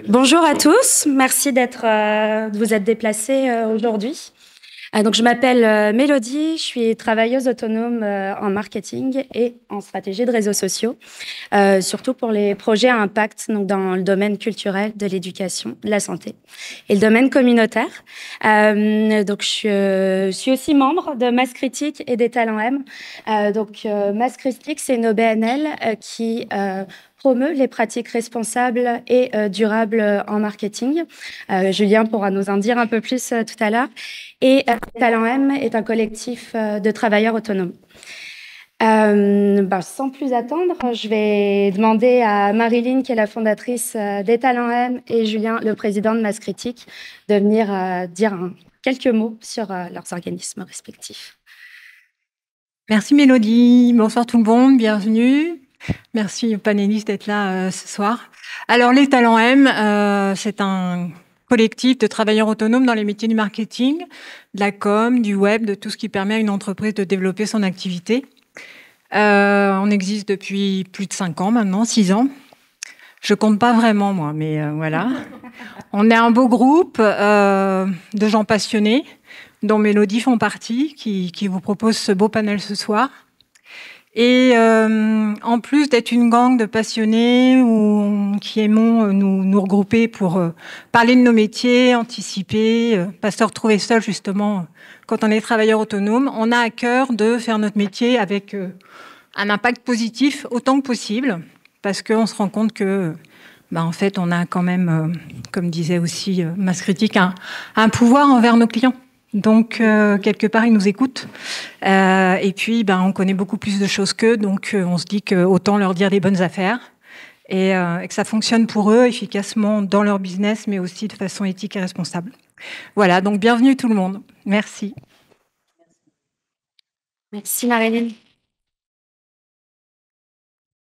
Bonjour à tous, merci de vous être déplacés aujourd'hui. Donc, je m'appelle Mélodie, je suis travailleuse autonome en marketing et en stratégie de réseaux sociaux, surtout pour les projets à impact donc dans le domaine culturel, de l'éducation, de la santé et le domaine communautaire. Donc, je suis aussi membre de Mass Critique et des Talents M. Mass Critique, c'est une OBNL qui promeut les pratiques responsables et durables en marketing. Julien pourra nous en dire un peu plus tout à l'heure. Et Talent M est un collectif de travailleurs autonomes. Sans plus attendre, je vais demander à Marilyn, qui est la fondatrice des Talents M, et Julien, le président de Mass Critique, de venir dire quelques mots sur leurs organismes respectifs. Merci Mélodie, bonsoir tout le monde, bienvenue. Merci aux panélistes d'être là ce soir. Alors les Talents M, c'est un collectif de travailleurs autonomes dans les métiers du marketing, de la com, du web, de tout ce qui permet à une entreprise de développer son activité. On existe depuis plus de 5 ans maintenant, 6 ans. Je compte pas vraiment moi, mais voilà. On est un beau groupe de gens passionnés, dont Mélodie font partie, qui vous propose ce beau panel ce soir. Et en plus d'être une gang de passionnés qui aimons nous regrouper pour parler de nos métiers, anticiper, pas se retrouver seul justement quand on est travailleur autonome, on a à cœur de faire notre métier avec un impact positif autant que possible, parce qu'on se rend compte que, en fait, on a quand même, comme disait aussi Mass Critique, un pouvoir envers nos clients. Donc, quelque part, ils nous écoutent. Et puis, on connaît beaucoup plus de choses qu'eux. Donc, on se dit qu'autant leur dire des bonnes affaires et que ça fonctionne pour eux efficacement dans leur business, mais aussi de façon éthique et responsable. Voilà, donc bienvenue tout le monde. Merci. Merci Marilyn.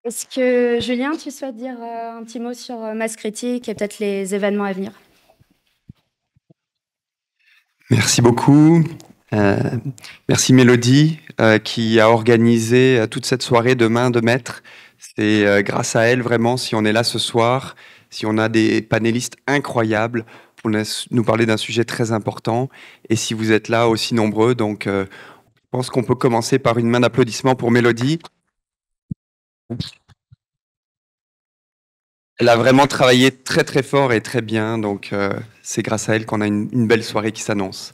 Est-ce que, Julien, tu souhaites dire un petit mot sur Mass Critique et peut-être les événements à venir ? Merci beaucoup. Merci Mélodie qui a organisé toute cette soirée de main de maître. C'est grâce à elle vraiment si on est là ce soir, si on a des panélistes incroyables pour nous parler d'un sujet très important et si vous êtes là aussi nombreux. Donc je pense qu'on peut commencer par une main d'applaudissement pour Mélodie. Elle a vraiment travaillé très très fort et très bien, donc c'est grâce à elle qu'on a une belle soirée qui s'annonce.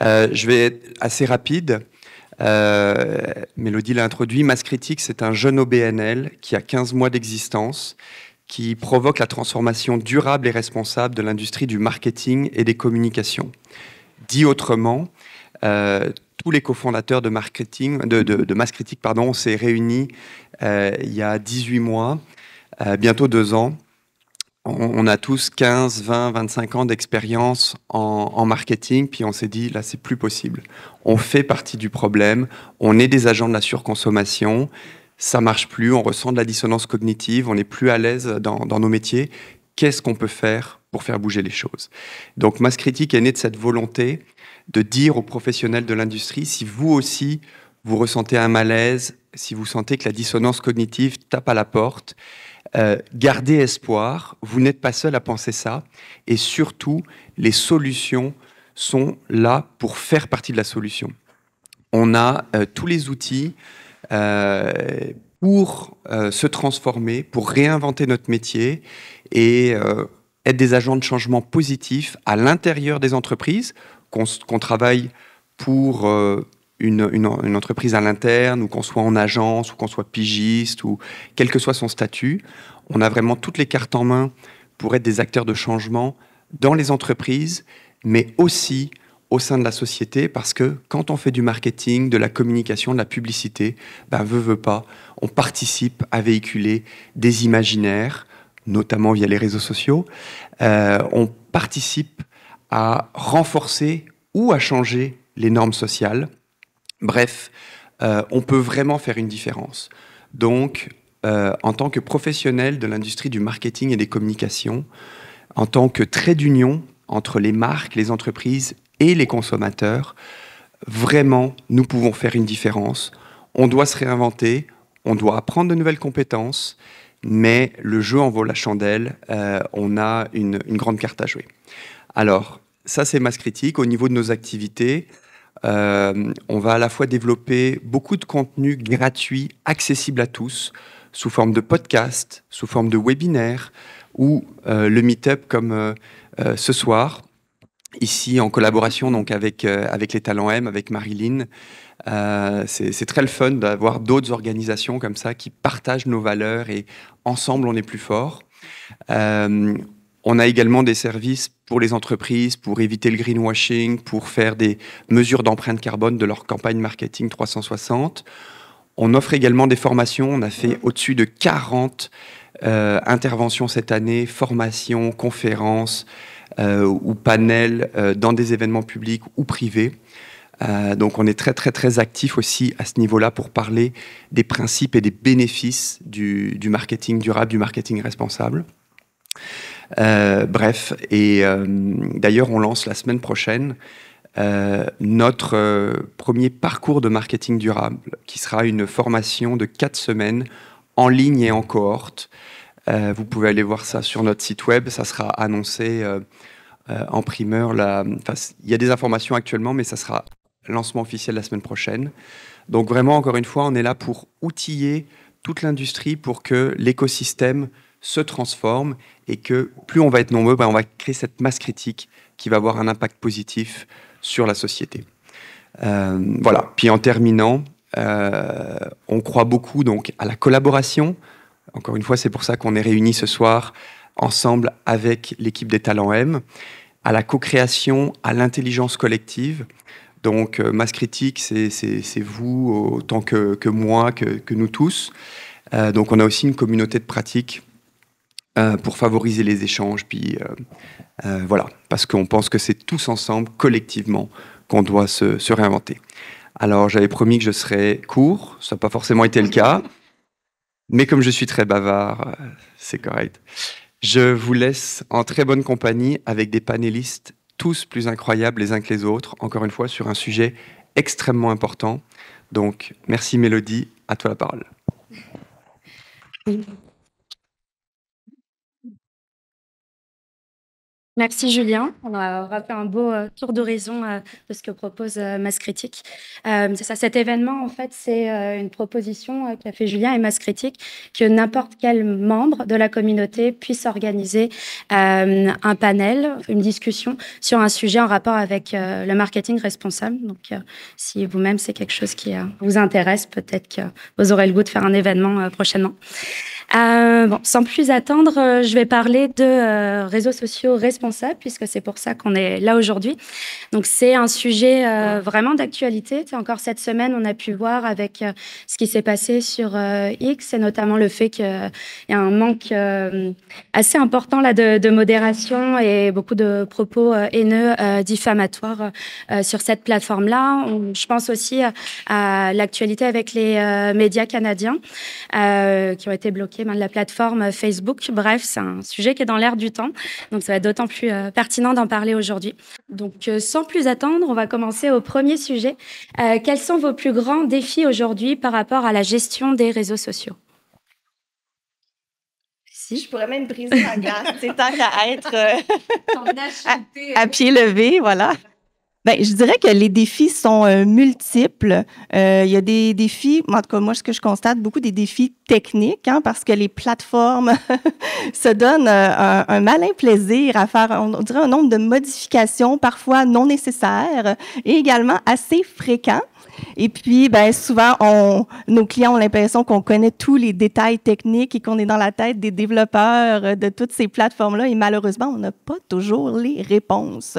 Je vais être assez rapide. Mélodie l'a introduit. Mass Critique, c'est un jeune OBNL qui a 15 mois d'existence, qui provoque la transformation durable et responsable de l'industrie du marketing et des communications. Dit autrement, tous les cofondateurs de Mass Critique, on s'est réunis il y a 18 mois, bientôt 2 ans. On a tous 15, 20, 25 ans d'expérience en marketing, puis on s'est dit, là, c'est plus possible. On fait partie du problème, on est des agents de la surconsommation, ça marche plus, on ressent de la dissonance cognitive, on n'est plus à l'aise dans nos métiers. Qu'est-ce qu'on peut faire pour faire bouger les choses? Donc, Mass Critique est né de cette volonté de dire aux professionnels de l'industrie, si vous aussi, vous ressentez un malaise, si vous sentez que la dissonance cognitive tape à la porte, gardez espoir, vous n'êtes pas seul à penser ça, et surtout, les solutions sont là pour faire partie de la solution. On a tous les outils pour se transformer, pour réinventer notre métier et être des agents de changement positifs à l'intérieur des entreprises, qu'on travaille pour une entreprise à l'interne, ou qu'on soit en agence, ou qu'on soit pigiste, ou quel que soit son statut. On a vraiment toutes les cartes en main pour être des acteurs de changement dans les entreprises, mais aussi au sein de la société, parce que quand on fait du marketing, de la communication, de la publicité, veut pas, on participe à véhiculer des imaginaires, notamment via les réseaux sociaux. On participe à renforcer ou à changer les normes sociales. Bref, on peut vraiment faire une différence. Donc, en tant que professionnel de l'industrie du marketing et des communications, en tant que trait d'union entre les marques, les entreprises et les consommateurs, vraiment, nous pouvons faire une différence. On doit se réinventer, on doit apprendre de nouvelles compétences, mais le jeu en vaut la chandelle. On a une grande carte à jouer. Alors, ça, c'est Masse Critique. Au niveau de nos activités, on va à la fois développer beaucoup de contenus gratuits, accessibles à tous, sous forme de podcasts, sous forme de webinaires, ou le meet-up comme ce soir, ici en collaboration donc avec les Talents M, avec Marilyn. C'est très le fun d'avoir d'autres organisations comme ça qui partagent nos valeurs et ensemble on est plus fort. On a également des services pour les entreprises, pour éviter le greenwashing, pour faire des mesures d'empreinte carbone de leur campagne marketing 360. On offre également des formations. On a fait au-dessus de 40 interventions cette année, formations, conférences ou panels dans des événements publics ou privés. Donc on est très très très actif aussi à ce niveau-là pour parler des principes et des bénéfices du marketing durable, du marketing responsable. Bref, et d'ailleurs on lance la semaine prochaine notre premier parcours de marketing durable, qui sera une formation de 4 semaines en ligne et en cohorte. Vous pouvez aller voir ça sur notre site web, ça sera annoncé en primeur. Il y a des informations actuellement, mais ça sera lancement officiel la semaine prochaine. Donc vraiment, encore une fois, on est là pour outiller toute l'industrie pour que l'écosystème se transforme et que plus on va être nombreux, on va créer cette masse critique qui va avoir un impact positif sur la société. Voilà. Puis en terminant, on croit beaucoup donc à la collaboration. Encore une fois, c'est pour ça qu'on est réunis ce soir ensemble avec l'équipe des Talents M, à la co-création, à l'intelligence collective. Donc, Masse Critique, c'est vous autant que moi, que nous tous. Donc, on a aussi une communauté de pratique pour favoriser les échanges. Puis, voilà, parce qu'on pense que c'est tous ensemble, collectivement, qu'on doit se réinventer. Alors, j'avais promis que je serais court. Ça n'a pas forcément été le cas. Mais comme je suis très bavard, c'est correct. Je vous laisse en très bonne compagnie avec des panélistes tous plus incroyables les uns que les autres, encore une fois, sur un sujet extrêmement important. Donc, merci Mélodie, à toi la parole. Merci Julien. On aura fait un beau tour d'horizon de ce que propose Masse Critique. C'est ça, cet événement, en fait, c'est une proposition qu'a fait Julien et Masse Critique, que n'importe quel membre de la communauté puisse organiser un panel, une discussion sur un sujet en rapport avec le marketing responsable. Donc, si vous-même, c'est quelque chose qui vous intéresse, peut-être que vous aurez le goût de faire un événement prochainement. Bon, sans plus attendre, je vais parler de réseaux sociaux responsables, puisque c'est pour ça qu'on est là aujourd'hui. Donc, c'est un sujet vraiment d'actualité. Encore cette semaine, on a pu voir avec ce qui s'est passé sur X, et notamment le fait qu'il y a un manque assez important là, de modération et beaucoup de propos haineux, diffamatoires sur cette plateforme-là. Je pense aussi à l'actualité avec les médias canadiens qui ont été bloqués de la plateforme Facebook. Bref, c'est un sujet qui est dans l'air du temps. Donc, ça va être d'autant plus pertinent d'en parler aujourd'hui. Donc, sans plus attendre, on va commencer au premier sujet. Quels sont vos plus grands défis aujourd'hui par rapport à la gestion des réseaux sociaux? Si. Je pourrais même briser la glace. C'est tant qu'à être à pied levé, voilà. Bien, je dirais que les défis sont multiples. Il y a des défis, en tout cas, moi, ce que je constate, beaucoup des défis techniques, parce que les plateformes se donnent un malin plaisir à faire, on dirait, un nombre de modifications parfois non nécessaires et également assez fréquents. Et puis, ben, souvent, nos clients ont l'impression qu'on connaît tous les détails techniques et qu'on est dans la tête des développeurs de toutes ces plateformes-là. Et malheureusement, on n'a pas toujours les réponses.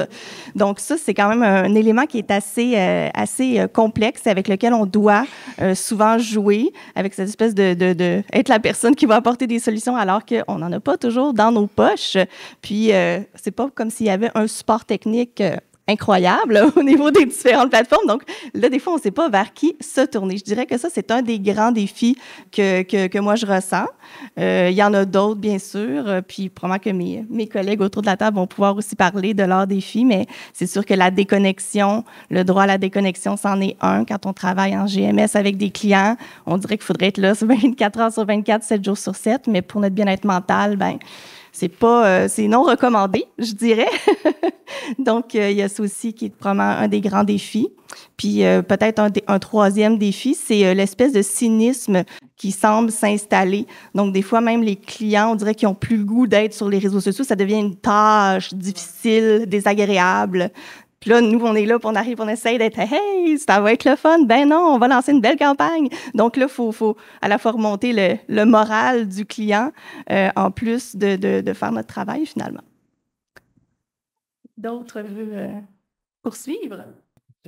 Donc, ça, c'est quand même un élément qui est assez complexe, avec lequel on doit souvent jouer, avec cette espèce de être la personne qui va apporter des solutions alors qu'on n'en a pas toujours dans nos poches. Puis, c'est pas comme s'il y avait un support technique incroyable au niveau des différentes plateformes. Donc, là, des fois, on ne sait pas vers qui se tourner. Je dirais que ça, c'est un des grands défis que moi, je ressens. Il y en a d'autres, bien sûr, puis probablement que mes collègues autour de la table vont pouvoir aussi parler de leurs défis, mais c'est sûr que la déconnexion, le droit à la déconnexion, c'en est un. Quand on travaille en GMS avec des clients, on dirait qu'il faudrait être là 24 heures sur 24, 7 jours sur 7, mais pour notre bien-être mental, c'est non recommandé, je dirais. Donc, il y a ça aussi qui est probablement un des grands défis. Puis, peut-être un troisième défi, c'est l'espèce de cynisme qui semble s'installer. Donc, des fois, même les clients, on dirait qu'ils n'ont plus le goût d'être sur les réseaux sociaux. Ça devient une tâche difficile, désagréable. Puis là, nous, on est là, puis on arrive, on essaye d'être « Hey, ça va être le fun! » Ben non, on va lancer une belle campagne. Donc là, il faut à la fois remonter le moral du client, en plus de faire notre travail, finalement. D'autres veulent poursuivre?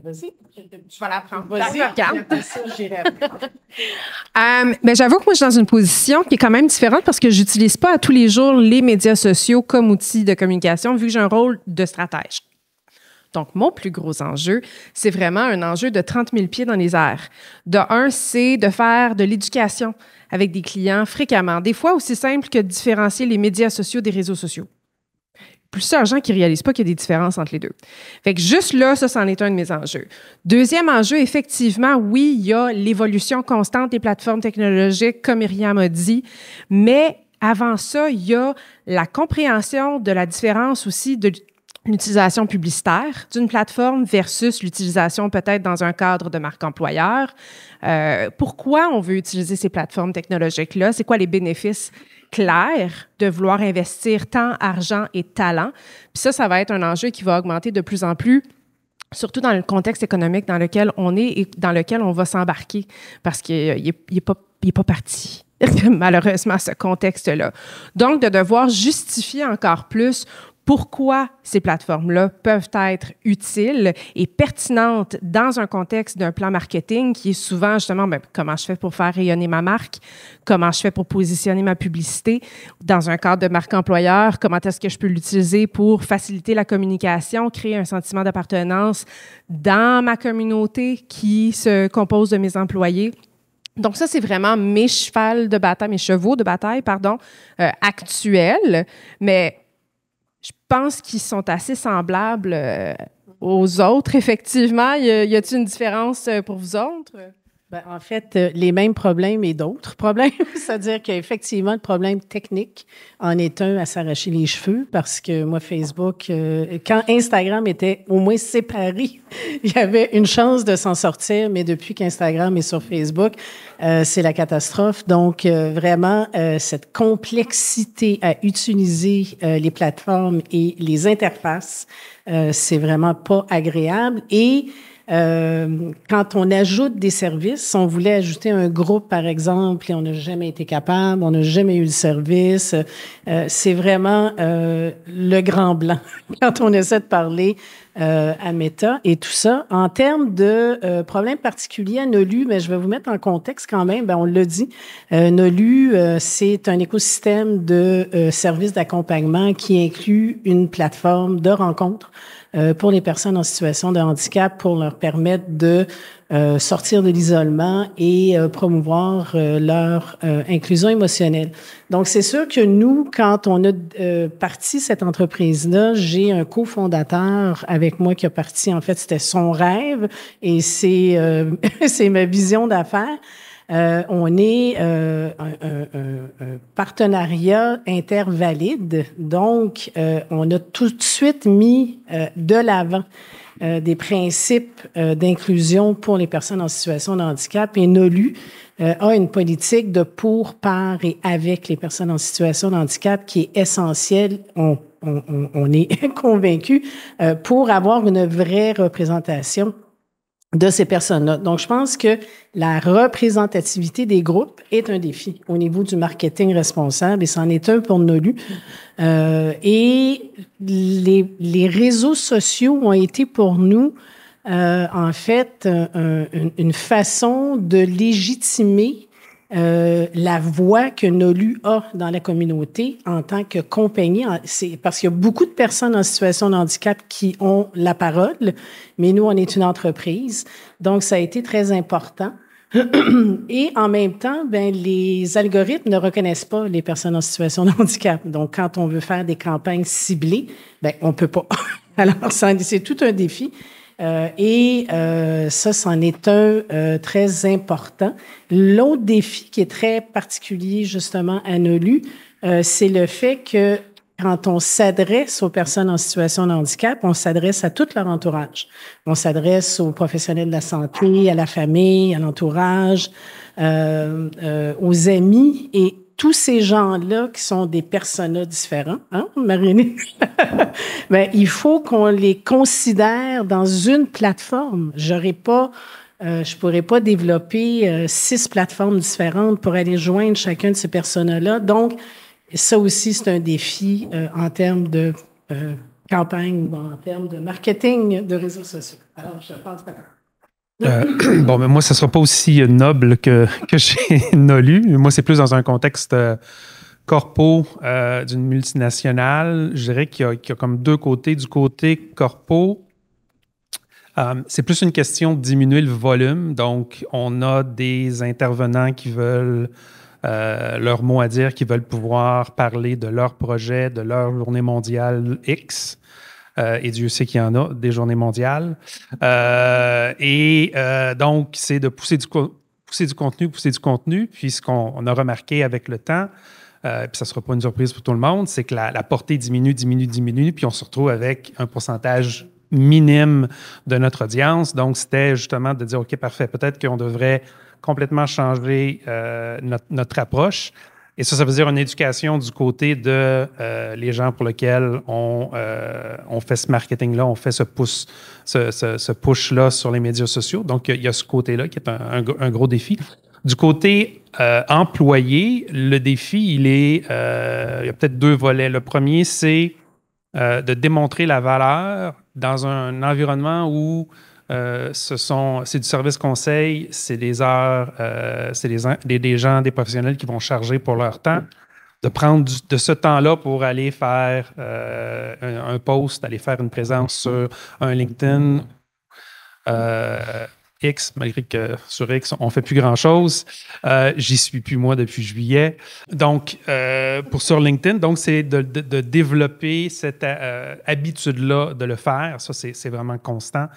Vas-y, je vais la prendre. Vas-y, regarde. J'avoue que moi, je suis dans une position qui est quand même différente parce que je n'utilise pas à tous les jours les médias sociaux comme outil de communication, vu que j'ai un rôle de stratège. Donc, mon plus gros enjeu, c'est vraiment un enjeu de 30 000 pieds dans les airs. De un, c'est de faire de l'éducation avec des clients fréquemment, des fois aussi simple que de différencier les médias sociaux des réseaux sociaux. Plusieurs gens qui ne réalisent pas qu'il y a des différences entre les deux. Fait que juste là, ça, c'en est un de mes enjeux. Deuxième enjeu, effectivement, oui, il y a l'évolution constante des plateformes technologiques, comme Myriam a dit, mais avant ça, il y a la compréhension de la différence aussi de l'utilisation publicitaire d'une plateforme versus l'utilisation peut-être dans un cadre de marque employeur. Pourquoi on veut utiliser ces plateformes technologiques-là? C'est quoi les bénéfices clairs de vouloir investir temps, argent et talent? Puis ça va être un enjeu qui va augmenter de plus en plus, surtout dans le contexte économique dans lequel on est et dans lequel on va s'embarquer, parce qu'il n'est pas parti. Malheureusement, ce contexte-là. Donc, de devoir justifier encore plus pourquoi ces plateformes-là peuvent être utiles et pertinentes dans un contexte d'un plan marketing qui est souvent justement comment je fais pour faire rayonner ma marque, comment je fais pour positionner ma publicité dans un cadre de marque employeur, comment est-ce que je peux l'utiliser pour faciliter la communication, créer un sentiment d'appartenance dans ma communauté qui se compose de mes employés. Donc ça, c'est vraiment mes chevaux de bataille, actuels, mais je pense qu'ils sont assez semblables aux autres, effectivement. Y a-t-il une différence pour vous autres? En fait, les mêmes problèmes et d'autres problèmes. C'est-à-dire qu'effectivement, le problème technique en est un à s'arracher les cheveux parce que moi, Facebook, quand Instagram était au moins séparé, il y avait une chance de s'en sortir, mais depuis qu'Instagram est sur Facebook, c'est la catastrophe. Donc, vraiment, cette complexité à utiliser les plateformes et les interfaces, c'est vraiment pas agréable. Et quand on ajoute des services, on voulait ajouter un groupe, par exemple, et on n'a jamais été capable, on n'a jamais eu le service. C'est vraiment le grand blanc quand on essaie de parler à Meta et tout ça. En termes de problèmes particuliers à Nolu, je vais vous mettre en contexte quand même. On l'a dit, Nolu, c'est un écosystème de services d'accompagnement qui inclut une plateforme de rencontres pour les personnes en situation de handicap pour leur permettre de sortir de l'isolement et promouvoir leur inclusion émotionnelle. Donc, c'est sûr que nous, quand on a parti cette entreprise-là, j'ai un cofondateur avec moi qui a parti, en fait, c'était son rêve et c'est ma vision d'affaires. On est un partenariat intervalide, donc on a tout de suite mis de l'avant des principes d'inclusion pour les personnes en situation de handicap et Nolu a une politique de pour, par et avec les personnes en situation de handicap qui est essentielle. On est convaincus pour avoir une vraie représentation de ces personnes-là. Donc, je pense que la représentativité des groupes est un défi au niveau du marketing responsable et c'en est un pour Nolu. Et les réseaux sociaux ont été pour nous, en fait, une façon de légitimer la voix que Nolu a dans la communauté en tant que compagnie. C'est parce qu'il y a beaucoup de personnes en situation de handicap qui ont la parole, mais nous, on est une entreprise. Donc, ça a été très important. Et en même temps, ben, les algorithmes ne reconnaissent pas les personnes en situation de handicap. Donc, quand on veut faire des campagnes ciblées, ben, on peut pas. Alors, c'est tout un défi. Ça, c'en est un très important. L'autre défi qui est très particulier, justement, à Nolu, c'est le fait que quand on s'adresse aux personnes en situation de handicap, on s'adresse à tout leur entourage. On s'adresse aux professionnels de la santé, à la famille, à l'entourage, aux amis et tous ces gens-là qui sont des personas différents, hein, Marie-Renée? Ben, il faut qu'on les considère dans une plateforme. Je pourrais pas développer 6 plateformes différentes pour aller joindre chacun de ces personas-là. Donc, ça aussi, c'est un défi en termes de campagne, en termes de marketing de réseaux sociaux. Alors, je pense pas. Bon, mais moi, ça ne sera pas aussi noble que chez Nolu. Moi, c'est plus dans un contexte corpo d'une multinationale. Je dirais qu'il y a comme deux côtés. Du côté corpo, c'est plus une question de diminuer le volume. Donc, on a des intervenants qui veulent leur mot à dire, qui veulent pouvoir parler de leur projet, de leur journée mondiale X. Et Dieu sait qu'il y en a, des journées mondiales. Donc, c'est de pousser du contenu. Puis ce qu'on a remarqué avec le temps, puis ça ne sera pas une surprise pour tout le monde, c'est que la portée diminue, puis on se retrouve avec un pourcentage minime de notre audience. Donc, c'était justement de dire, OK, parfait, peut-être qu'on devrait complètement changer notre approche. Et ça veut dire une éducation du côté de les gens pour lesquels on fait ce marketing-là, on fait ce push-là sur les médias sociaux. Donc, il y a ce côté-là qui est un gros défi. Du côté employé, le défi, il y a peut-être 2 volets. Le premier, c'est de démontrer la valeur dans un environnement où c'est du service conseil, c'est des heures, c'est des gens, des professionnels qui vont charger pour leur temps, de prendre de ce temps-là pour aller faire un post, aller faire une présence sur un LinkedIn, X, malgré que sur X, on ne fait plus grand-chose. J'y suis plus, moi, depuis juillet. Donc, sur LinkedIn, donc, c'est de développer cette habitude-là de le faire. Ça, c'est vraiment constant.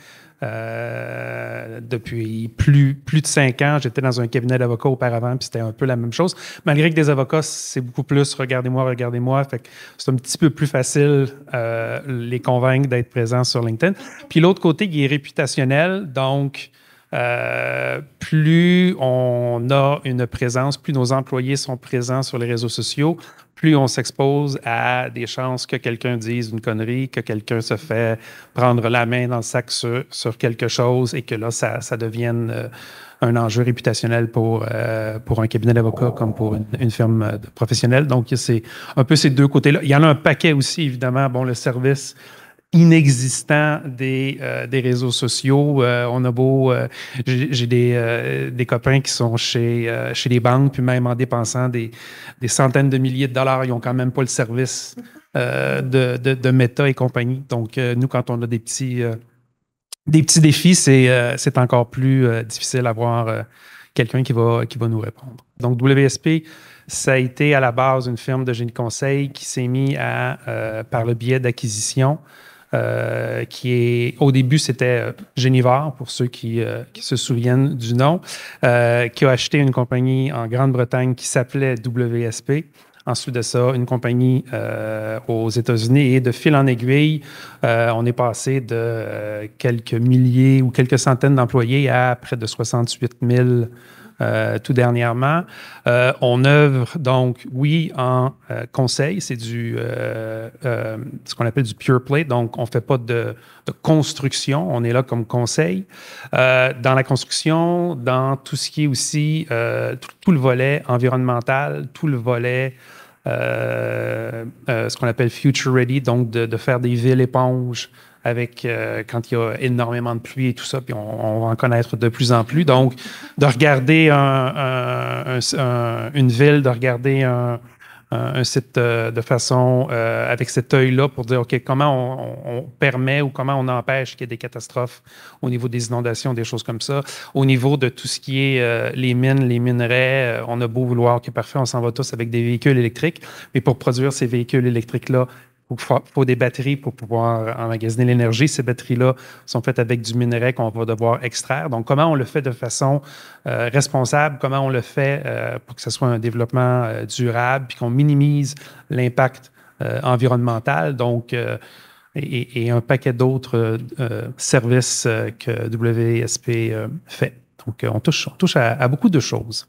Depuis plus de 5 ans, j'étais dans un cabinet d'avocats auparavant, puis c'était un peu la même chose. Malgré que des avocats, c'est beaucoup plus « regardez-moi ». Fait que c'est un petit peu plus facile les convaincre d'être présents sur LinkedIn. Puis l'autre côté qui est réputationnel, donc plus on a une présence, plus nos employés sont présents sur les réseaux sociaux, plus on s'expose à des chances que quelqu'un dise une connerie, que quelqu'un se fait prendre la main dans le sac sur quelque chose et que là, ça devienne un enjeu réputationnel pour un cabinet d'avocats comme pour une firme professionnelle. Donc, c'est un peu ces deux côtés-là. Il y en a un paquet aussi, évidemment. Bon, le service inexistant des réseaux sociaux. On a j'ai des copains qui sont chez les banques, puis même en dépensant des centaines de milliers de dollars, ils n'ont quand même pas le service de Meta et compagnie. Donc, nous, quand on a des petits défis, c'est encore plus difficile d'avoir quelqu'un qui va nous répondre. Donc, WSP, ça a été à la base une firme de génie conseil qui s'est mis par le biais d'acquisition, au début, c'était Génivore, pour ceux qui se souviennent du nom, qui a acheté une compagnie en Grande-Bretagne qui s'appelait WSP. Ensuite de ça, une compagnie aux États-Unis. Et de fil en aiguille, on est passé de quelques milliers ou quelques centaines d'employés à près de 68 000 tout dernièrement. On œuvre donc, oui, en conseil. C'est ce qu'on appelle du pure play. Donc, on ne fait pas de construction. On est là comme conseil. Dans la construction, dans tout ce qui est aussi tout le volet environnemental, tout le volet ce qu'on appelle future ready, donc de faire des villes éponges avec quand il y a énormément de pluie et tout ça, puis on va en connaître de plus en plus. Donc, de regarder une ville, de regarder un site de façon avec cet œil-là pour dire, OK, comment on permet ou comment on empêche qu'il y ait des catastrophes au niveau des inondations, des choses comme ça. Au niveau de tout ce qui est les mines, les minerais, on a beau vouloir, OK, parfait, on s'en va tous avec des véhicules électriques, mais pour produire ces véhicules électriques-là, il faut des batteries pour pouvoir emmagasiner l'énergie. Ces batteries-là sont faites avec du minerai qu'on va devoir extraire. Donc, comment on le fait de façon responsable? Comment on le fait pour que ce soit un développement durable puis qu'on minimise l'impact environnemental? Donc, et un paquet d'autres services que WSP fait. Donc, on touche à beaucoup de choses.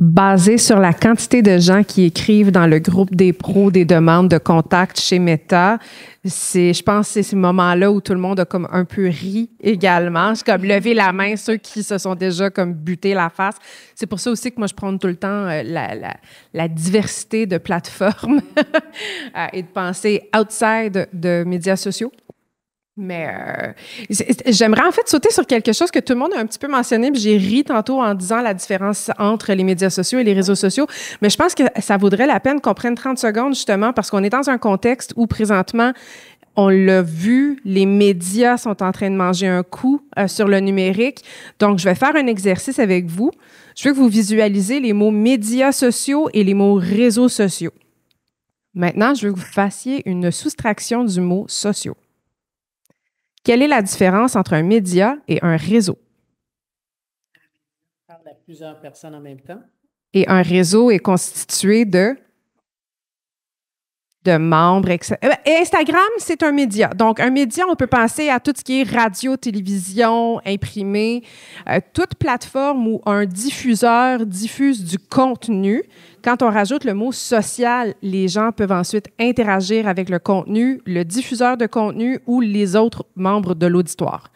Basé sur la quantité de gens qui écrivent dans le groupe des pros des demandes de contact chez Meta, je pense que c'est ces moments-là où tout le monde a comme un peu ri également. C'est comme lever la main, ceux qui se sont déjà comme buté la face. C'est pour ça aussi que moi, je prends tout le temps la diversité de plateformes et de penser outside de médias sociaux. Mais j'aimerais en fait sauter sur quelque chose que tout le monde a un petit peu mentionné, puis j'ai ri tantôt en disant la différence entre les médias sociaux et les réseaux sociaux, mais je pense que ça vaudrait la peine qu'on prenne 30 secondes justement parce qu'on est dans un contexte où présentement, on l'a vu, les médias sont en train de manger un coup sur le numérique. Donc, je vais faire un exercice avec vous. Je veux que vous visualisez les mots médias sociaux et les mots réseaux sociaux. Maintenant, je veux que vous fassiez une soustraction du mot sociaux. Quelle est la différence entre un média et un réseau? On parle à plusieurs personnes en même temps. Et un réseau est constitué de membres. Instagram, c'est un média. Donc, un média, on peut penser à tout ce qui est radio, télévision, imprimé, toute plateforme où un diffuseur diffuse du contenu. Quand on rajoute le mot « social », les gens peuvent ensuite interagir avec le contenu, le diffuseur de contenu ou les autres membres de l'auditoire.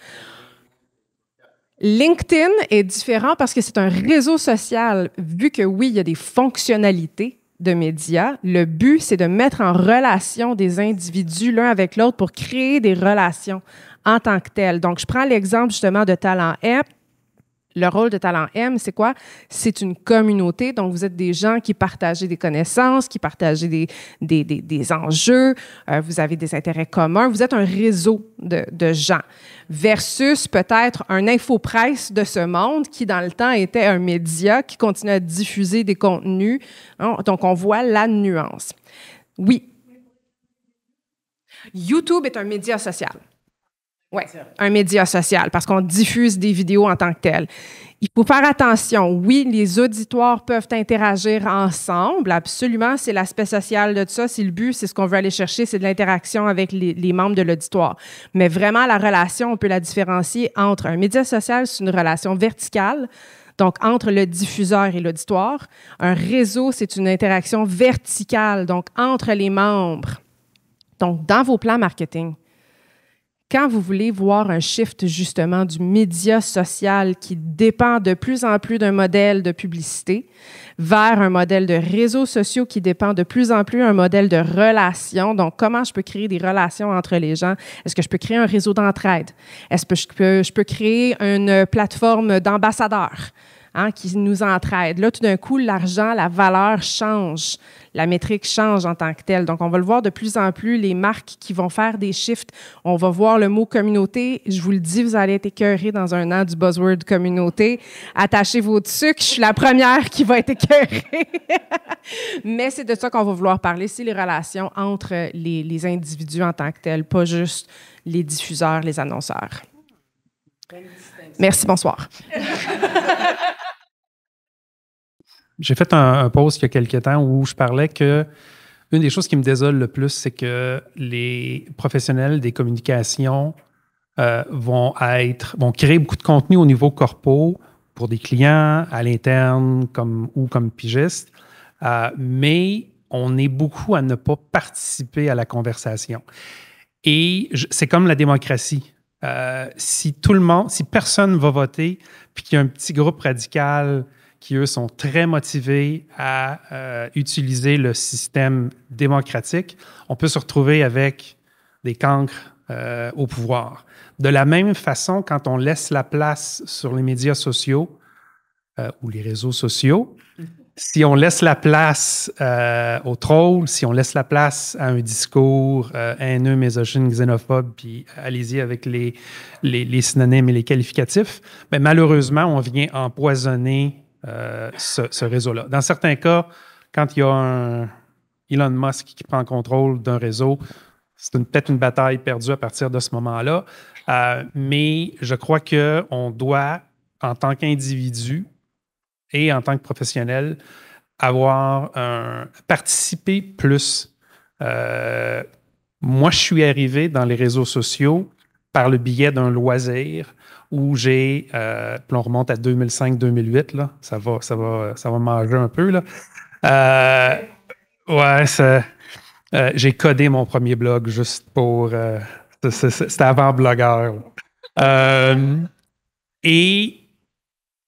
LinkedIn est différent parce que c'est un réseau social. Vu que oui, il y a des fonctionnalités de médias, le but, c'est de mettre en relation des individus l'un avec l'autre pour créer des relations en tant que telles. Donc, je prends l'exemple justement de Talent M. Le rôle de Talent M, c'est quoi? C'est une communauté. Donc, vous êtes des gens qui partagez des connaissances, qui partagez des enjeux, vous avez des intérêts communs. Vous êtes un réseau de gens versus peut-être un infopresse de ce monde qui, dans le temps, était un média qui continue à diffuser des contenus. Donc, on voit la nuance. Oui. YouTube est un média social. Oui, un média social, parce qu'on diffuse des vidéos en tant que telles. Il faut faire attention. Oui, les auditoires peuvent interagir ensemble, absolument. C'est l'aspect social de ça. C'est le but, c'est ce qu'on veut aller chercher, c'est de l'interaction avec les membres de l'auditoire. Mais vraiment, la relation, on peut la différencier entre un média social, c'est une relation verticale, donc entre le diffuseur et l'auditoire. Un réseau, c'est une interaction verticale, donc entre les membres. Donc, dans vos plans marketing, quand vous voulez voir un shift justement du média social qui dépend de plus en plus d'un modèle de publicité vers un modèle de réseaux sociaux qui dépend de plus en plus d'un modèle de relations, donc comment je peux créer des relations entre les gens? Est-ce que je peux créer un réseau d'entraide? Est-ce que je peux créer une plateforme d'ambassadeurs? Qui nous entraident. Là, tout d'un coup, l'argent, la valeur change. La métrique change en tant que telle. Donc, on va le voir de plus en plus, les marques qui vont faire des shifts. On va voir le mot communauté. Je vous le dis, vous allez être écœurés dans un an du buzzword communauté. Attachez vos trucs. Je suis la première qui va être écœurée. Mais c'est de ça qu'on va vouloir parler. C'est les relations entre les individus en tant que tels, pas juste les diffuseurs, les annonceurs. Merci, bonsoir. J'ai fait un post il y a quelques temps où je parlais que une des choses qui me désole le plus, c'est que les professionnels des communications vont créer beaucoup de contenu au niveau corpo pour des clients à l'interne ou comme pigistes, mais on est beaucoup à ne pas participer à la conversation. Et c'est comme la démocratie. Si personne va voter, puis qu'il y a un petit groupe radical qui, eux, sont très motivés à utiliser le système démocratique, on peut se retrouver avec des cancres au pouvoir. De la même façon, quand on laisse la place sur les médias sociaux ou les réseaux sociaux, si on laisse la place aux trolls, si on laisse la place à un discours haineux, misogyne, xénophobe, puis allez-y avec les synonymes et les qualificatifs, bien, malheureusement, on vient empoisonner ce réseau-là. Dans certains cas, quand il y a un Elon Musk qui prend contrôle d'un réseau, c'est peut-être une bataille perdue à partir de ce moment-là. Mais je crois qu'on doit, en tant qu'individu, et en tant que professionnel, participer plus. Moi, je suis arrivé dans les réseaux sociaux par le biais d'un loisir où puis on remonte à 2005-2008, là, ça va manger un peu, là. J'ai codé mon premier blog juste pour... c'était avant Blogueur. Et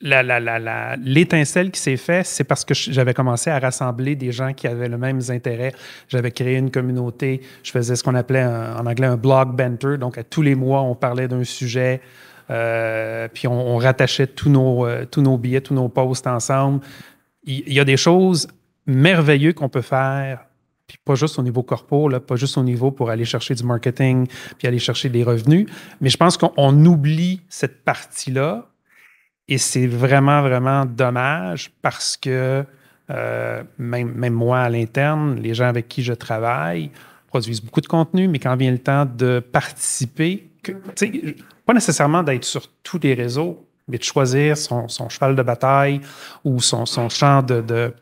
l'étincelle qui s'est faite, c'est parce que j'avais commencé à rassembler des gens qui avaient le même intérêt. J'avais créé une communauté. Je faisais ce qu'on appelait en anglais un blog banter. Donc, à tous les mois, on parlait d'un sujet. Puis, on rattachait tous nos billets, tous nos posts ensemble. Il y a des choses merveilleuses qu'on peut faire, puis pas juste au niveau corpo, là, pas juste au niveau pour aller chercher du marketing puis aller chercher des revenus. Mais je pense qu'on oublie cette partie-là. Et c'est vraiment, vraiment dommage parce que même moi, à l'interne, les gens avec qui je travaille produisent beaucoup de contenu, mais quand vient le temps de participer, pas nécessairement d'être sur tous les réseaux, mais de choisir son cheval de bataille ou son champ de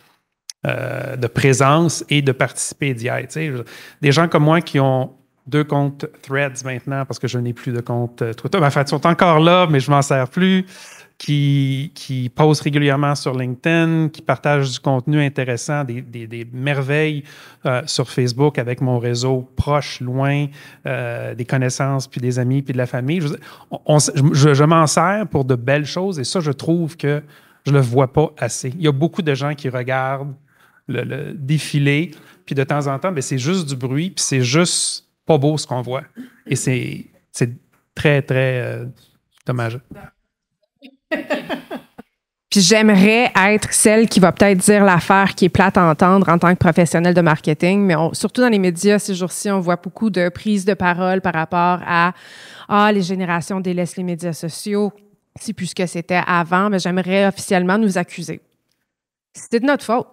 présence et de participer et d'y être. Des gens comme moi qui ont 2 comptes Threads maintenant, parce que je n'ai plus de compte Twitter. En fait, ils sont encore là, mais je ne m'en sers plus. Qui postent régulièrement sur LinkedIn, qui partagent du contenu intéressant, des merveilles sur Facebook avec mon réseau proche, loin, des connaissances, puis des amis, puis de la famille. Je m'en sers pour de belles choses et ça, je trouve que je ne le vois pas assez. Il y a beaucoup de gens qui regardent le défilé, puis de temps en temps, bien, c'est juste du bruit, puis c'est juste pas beau ce qu'on voit. Et c'est très, très dommage. Puis j'aimerais être celle qui va peut-être dire l'affaire qui est plate à entendre en tant que professionnel de marketing, mais surtout dans les médias ces jours-ci, on voit beaucoup de prises de parole par rapport à les générations délaissent les médias sociaux, c'est plus ce que c'était avant, mais j'aimerais officiellement nous accuser. C'est de notre faute.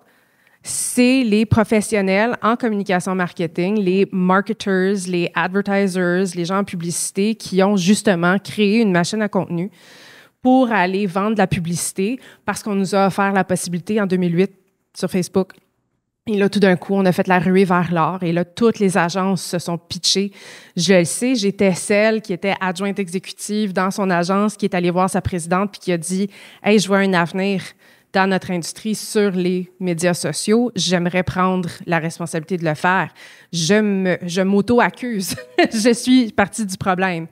C'est les professionnels en communication marketing, les marketers, les advertisers, les gens en publicité qui ont justement créé une machine à contenu pour aller vendre de la publicité parce qu'on nous a offert la possibilité en 2008 sur Facebook. Et là, tout d'un coup, on a fait la ruée vers l'or. Et là, toutes les agences se sont pitchées. Je le sais, j'étais celle qui était adjointe exécutive dans son agence, qui est allée voir sa présidente puis qui a dit « Hey, je vois un avenir dans notre industrie sur les médias sociaux. J'aimerais prendre la responsabilité de le faire. » Je m'auto-accuse. Je suis partie du problème.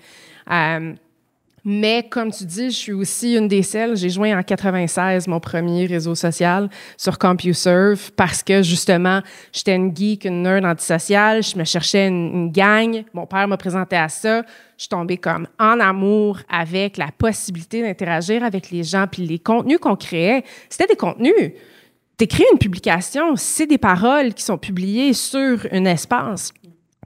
Mais comme tu dis, je suis aussi une des celles. J'ai joint en 96 mon premier réseau social sur CompuServe parce que justement, j'étais une geek, une nerd antisociale. Je me cherchais une gang. Mon père m'a présenté à ça. Je suis tombée comme en amour avec la possibilité d'interagir avec les gens. Puis les contenus qu'on créait, c'était des contenus. T'écris une publication, c'est des paroles qui sont publiées sur un espace.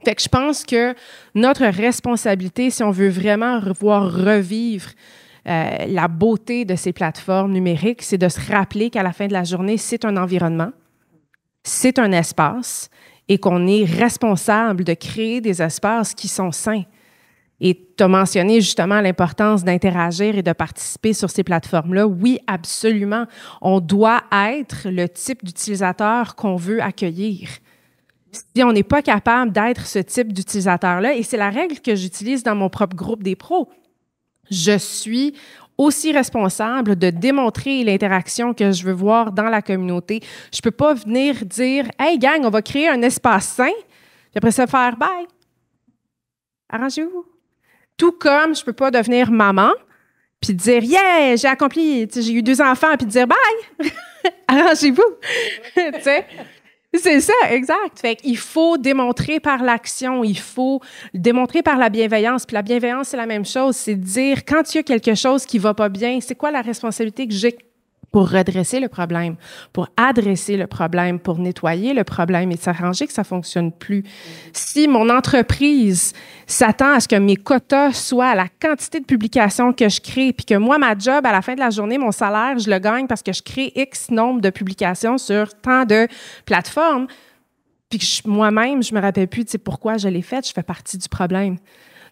Fait que je pense que notre responsabilité, si on veut vraiment revivre la beauté de ces plateformes numériques, c'est de se rappeler qu'à la fin de la journée, c'est un environnement, c'est un espace et qu'on est responsable de créer des espaces qui sont sains. Et tu as mentionné justement l'importance d'interagir et de participer sur ces plateformes-là. Oui, absolument. On doit être le type d'utilisateur qu'on veut accueillir. Si on n'est pas capable d'être ce type d'utilisateur-là, et c'est la règle que j'utilise dans mon propre groupe des pros, je suis aussi responsable de démontrer l'interaction que je veux voir dans la communauté. Je ne peux pas venir dire « Hey gang, on va créer un espace sain », puis après ça faire « Bye, arrangez-vous ». Tout comme je ne peux pas devenir maman puis dire « Yeah, j'ai accompli, j'ai eu 2 enfants », puis dire « Bye, arrangez-vous ». C'est ça, exact. Fait qu'il faut démontrer par l'action, il faut démontrer par la bienveillance. Puis la bienveillance, c'est la même chose. C'est de dire, quand il y a quelque chose qui va pas bien, c'est quoi la responsabilité que j'ai pour redresser le problème, pour adresser le problème, pour nettoyer le problème et s'arranger que ça fonctionne plus. Si mon entreprise s'attend à ce que mes quotas soient à la quantité de publications que je crée, puis que moi, ma job, à la fin de la journée, mon salaire, je le gagne parce que je crée X nombre de publications sur tant de plateformes, puis que moi-même, je me rappelle plus, tu sais, pourquoi je l'ai fait, je fais partie du problème.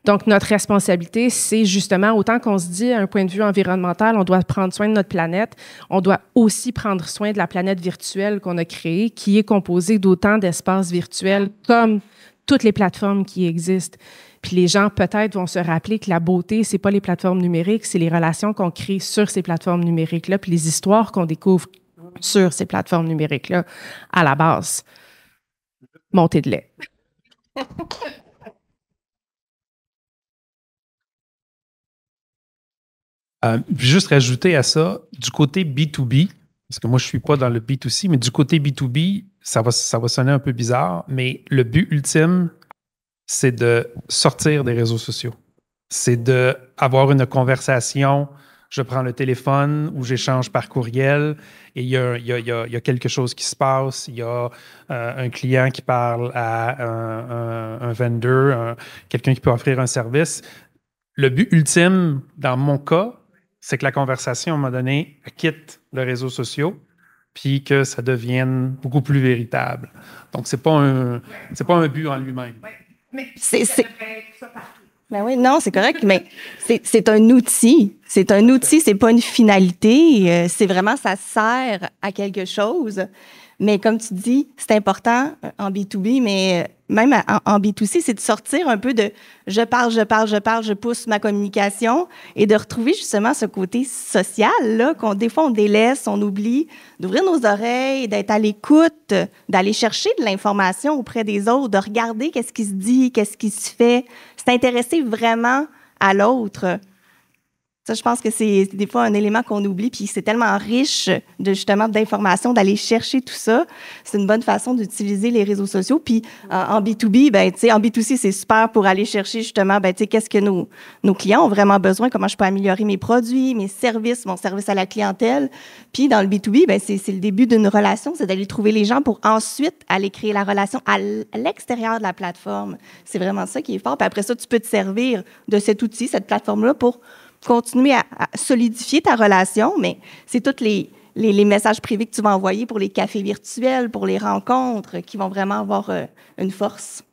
Donc, notre responsabilité, c'est justement, autant qu'on se dit, à un point de vue environnemental, on doit prendre soin de notre planète, on doit aussi prendre soin de la planète virtuelle qu'on a créée, qui est composée d'autant d'espaces virtuels comme toutes les plateformes qui existent. Puis les gens, peut-être, vont se rappeler que la beauté, c'est pas les plateformes numériques, c'est les relations qu'on crée sur ces plateformes numériques-là, puis les histoires qu'on découvre sur ces plateformes numériques-là, à la base. Montée de lait. Juste rajouter à ça, du côté B2B, parce que moi, je ne suis pas dans le B2C, mais du côté B2B, ça va sonner un peu bizarre, mais le but ultime, c'est de sortir des réseaux sociaux. C'est d'avoir une conversation, je prends le téléphone ou j'échange par courriel et il y a quelque chose qui se passe, il y a un client qui parle à un vendor, quelqu'un qui peut offrir un service. Le but ultime, dans mon cas, c'est que la conversation, à un moment donné, quitte les réseaux sociaux, puis que ça devienne beaucoup plus véritable. Donc, c'est pas un but en lui-même. Mais ben oui, non, c'est correct, mais c'est un outil. C'est un outil, c'est pas une finalité. C'est vraiment, ça sert à quelque chose. Mais comme tu dis, c'est important en B2B, mais même en B2C, c'est de sortir un peu de je parle, je pousse ma communication et de retrouver justement ce côté social, là, des fois on délaisse, on oublie, d'ouvrir nos oreilles, d'être à l'écoute, d'aller chercher de l'information auprès des autres, de regarder qu'est-ce qui se dit, qu'est-ce qui se fait, s'intéresser vraiment à l'autre. Ça, je pense que c'est des fois un élément qu'on oublie, puis c'est tellement riche justement d'informations, d'aller chercher tout ça. C'est une bonne façon d'utiliser les réseaux sociaux. Puis en B2B, ben, tu sais, en B2C, c'est super pour aller chercher justement, ben, tu sais, qu'est-ce que nos clients ont vraiment besoin, comment je peux améliorer mes produits, mes services, mon service à la clientèle. Puis dans le B2B, ben, c'est le début d'une relation, c'est d'aller trouver les gens pour ensuite aller créer la relation à l'extérieur de la plateforme. C'est vraiment ça qui est fort. Puis après ça, tu peux te servir de cet outil, cette plateforme-là pour continuer à solidifier ta relation, mais c'est tous les messages privés que tu vas envoyer pour les cafés virtuels, pour les rencontres, qui vont vraiment avoir une force.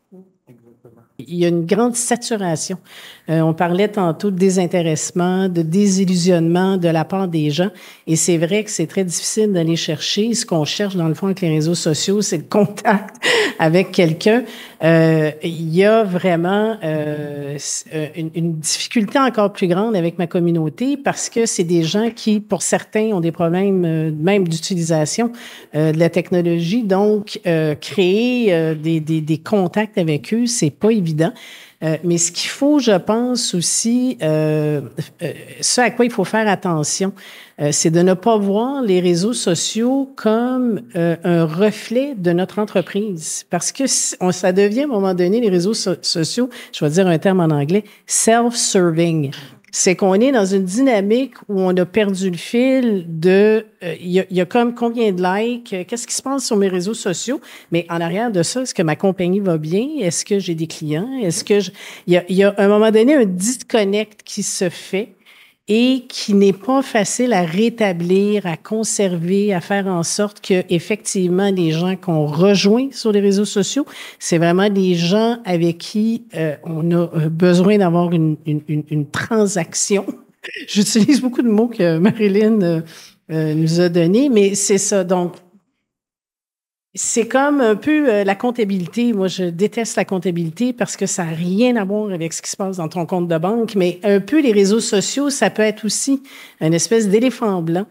Il y a une grande saturation. On parlait tantôt de désintéressement, de désillusionnement de la part des gens. Et c'est vrai que c'est très difficile d'aller chercher. Ce qu'on cherche, dans le fond, avec les réseaux sociaux, c'est le contact avec quelqu'un. Il y a vraiment une difficulté encore plus grande avec ma communauté parce que c'est des gens qui, pour certains, ont des problèmes même d'utilisation de la technologie. Donc, créer des contacts avec eux, c'est pas évident. Mais ce qu'il faut, je pense aussi, ce à quoi il faut faire attention, c'est de ne pas voir les réseaux sociaux comme un reflet de notre entreprise. Parce que ça devient, à un moment donné, les réseaux sociaux, je vais dire un terme en anglais, self-serving. C'est qu'on est dans une dynamique où on a perdu le fil de il y a comme combien de likes, qu'est-ce qui se passe sur mes réseaux sociaux, mais en arrière de ça, est-ce que ma compagnie va bien, est-ce que j'ai des clients, est-ce que il y a à un moment donné un disconnect qui se fait et qui n'est pas facile à rétablir, à conserver, à faire en sorte que effectivement les gens qu'on rejoint sur les réseaux sociaux, c'est vraiment des gens avec qui on a besoin d'avoir une transaction. J'utilise beaucoup de mots que Marilyn nous a donnés, mais c'est ça. Donc, c'est comme un peu la comptabilité. Moi, je déteste la comptabilité parce que ça n'a rien à voir avec ce qui se passe dans ton compte de banque. Mais un peu les réseaux sociaux, ça peut être aussi une espèce d'éléphant blanc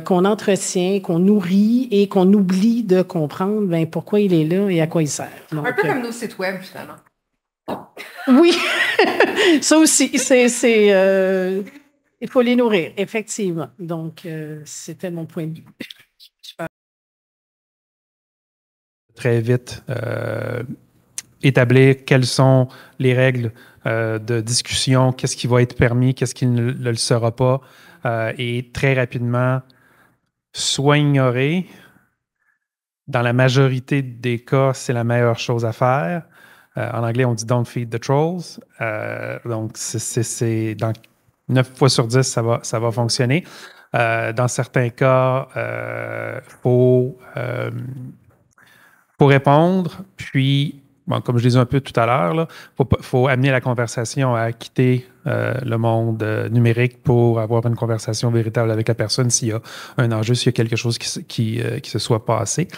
qu'on entretient, qu'on nourrit et qu'on oublie de comprendre pourquoi il est là et à quoi il sert. Donc, un peu comme nos sites web, finalement. Oui, ça aussi, il faut les nourrir, effectivement. Donc, c'était mon point de vue. très vite établir quelles sont les règles de discussion, qu'est-ce qui va être permis, qu'est-ce qui ne le sera pas, et très rapidement, soit ignorer. Dans la majorité des cas, c'est la meilleure chose à faire. En anglais, on dit « don't feed the trolls ». Donc, dans 9 fois sur 10, ça va fonctionner. Dans certains cas, faut répondre, puis, bon, comme je disais un peu tout à l'heure, faut amener la conversation à quitter le monde numérique pour avoir une conversation véritable avec la personne s'il y a un enjeu, s'il y a quelque chose qui se soit passé.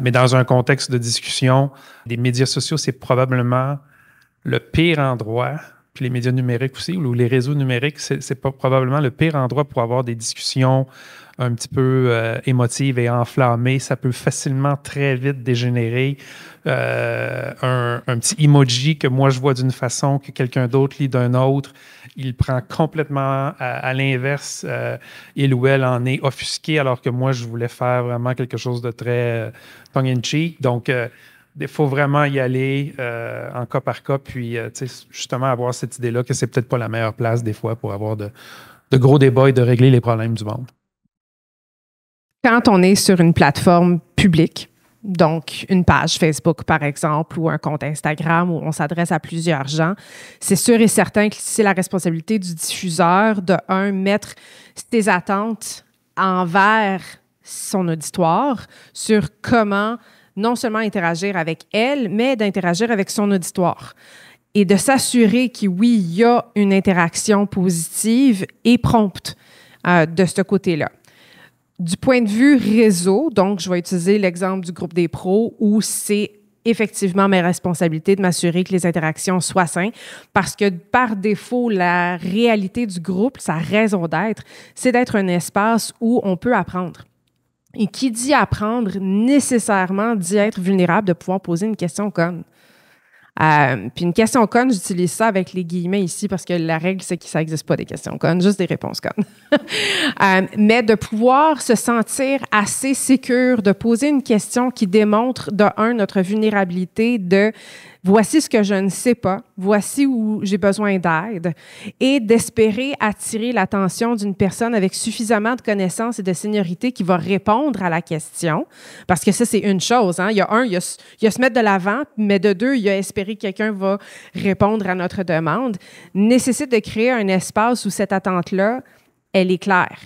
Mais dans un contexte de discussion, les médias sociaux, c'est probablement le pire endroit, puis les médias numériques aussi, ou les réseaux numériques, c'est probablement le pire endroit pour avoir des discussions un petit peu émotives et enflammées. Ça peut facilement, très vite dégénérer. Un petit emoji que moi je vois d'une façon, que quelqu'un d'autre lit d'un autre, il prend complètement à l'inverse. Il ou elle en est offusqué, alors que moi je voulais faire vraiment quelque chose de très tongue-in-cheek. Donc, il faut vraiment y aller en cas par cas, puis justement avoir cette idée-là que c'est peut-être pas la meilleure place des fois pour avoir de gros débats et de régler les problèmes du monde. Quand on est sur une plateforme publique, donc une page Facebook par exemple ou un compte Instagram où on s'adresse à plusieurs gens, c'est sûr et certain que c'est la responsabilité du diffuseur de, mettre ses attentes envers son auditoire sur comment non seulement interagir avec elle, mais d'interagir avec son auditoire. Et de s'assurer que oui, il y a une interaction positive et prompte de ce côté-là. Du point de vue réseau, donc je vais utiliser l'exemple du groupe des pros où c'est effectivement mes responsabilités de m'assurer que les interactions soient saines parce que par défaut, la réalité du groupe, sa raison d'être, c'est d'être un espace où on peut apprendre. Et qui dit apprendre, nécessairement dit être vulnérable de pouvoir poser une question conne. Puis une question conne, j'utilise ça avec les guillemets ici parce que la règle, c'est que ça n'existe pas des questions connes, juste des réponses connes. Mais de pouvoir se sentir assez sécure, de poser une question qui démontre, notre vulnérabilité, de voici ce que je ne sais pas, voici où j'ai besoin d'aide, et d'espérer attirer l'attention d'une personne avec suffisamment de connaissances et de seniorité qui va répondre à la question. Parce que ça, c'est une chose. Hein? Il y a se mettre de l'avant, mais de deux, il y a espérer que quelqu'un va répondre à notre demande. Nécessite de créer un espace où cette attente-là, elle est claire.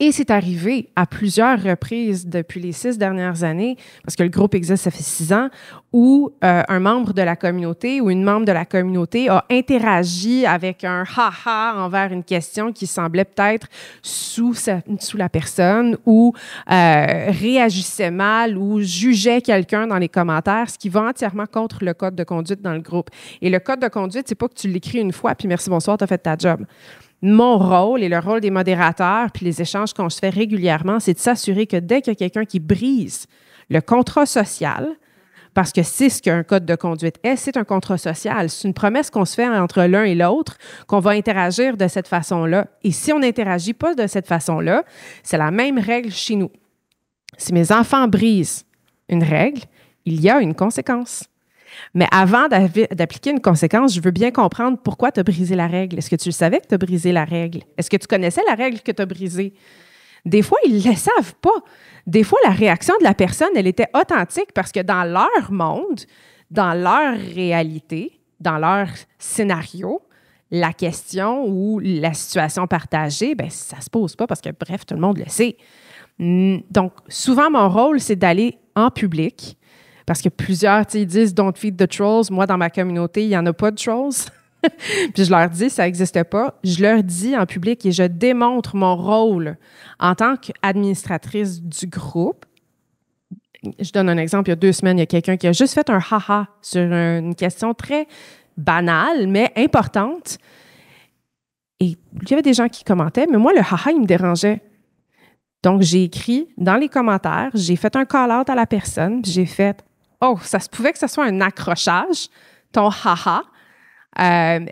Et c'est arrivé à plusieurs reprises depuis les 6 dernières années, parce que le groupe existe, ça fait 6 ans, où un membre de la communauté ou une membre de la communauté a interagi avec un « ha-ha » envers une question qui semblait peut-être sous la personne ou réagissait mal ou jugeait quelqu'un dans les commentaires, ce qui va entièrement contre le code de conduite dans le groupe. Et le code de conduite, c'est pas que tu l'écris une fois, puis merci, bonsoir, tu as fait ta job. Mon rôle et le rôle des modérateurs, puis les échanges qu'on se fait régulièrement, c'est de s'assurer que dès qu'il y a quelqu'un qui brise le contrat social, parce que c'est ce qu'un code de conduite est, c'est un contrat social. C'est une promesse qu'on se fait entre l'un et l'autre, qu'on va interagir de cette façon-là. Et si on n'interagit pas de cette façon-là, c'est la même règle chez nous. Si mes enfants brisent une règle, il y a une conséquence. Mais avant d'appliquer une conséquence, je veux bien comprendre pourquoi tu as brisé la règle. Est-ce que tu le savais que tu as brisé la règle? Est-ce que tu connaissais la règle que tu as brisée? Des fois, ils ne le savent pas. Des fois, la réaction de la personne, elle était authentique parce que dans leur monde, dans leur réalité, dans leur scénario, la question ou la situation partagée, bien, ça ne se pose pas parce que, bref, tout le monde le sait. Donc, souvent, mon rôle, c'est d'aller en public. Parce que plusieurs, ils disent « don't feed the trolls ». Moi, dans ma communauté, il n'y en a pas de trolls. Puis je leur dis « ça n'existe pas ». Je leur dis en public et je démontre mon rôle en tant qu'administratrice du groupe. Je donne un exemple. Il y a 2 semaines, il y a quelqu'un qui a juste fait un « ha-ha » sur une question très banale, mais importante. Et il y avait des gens qui commentaient, mais moi, le « ha-ha », il me dérangeait. Donc, j'ai écrit dans les commentaires, j'ai fait un call-out à la personne, puis j'ai fait « oh, ça se pouvait que ce soit un accrochage, ton haha,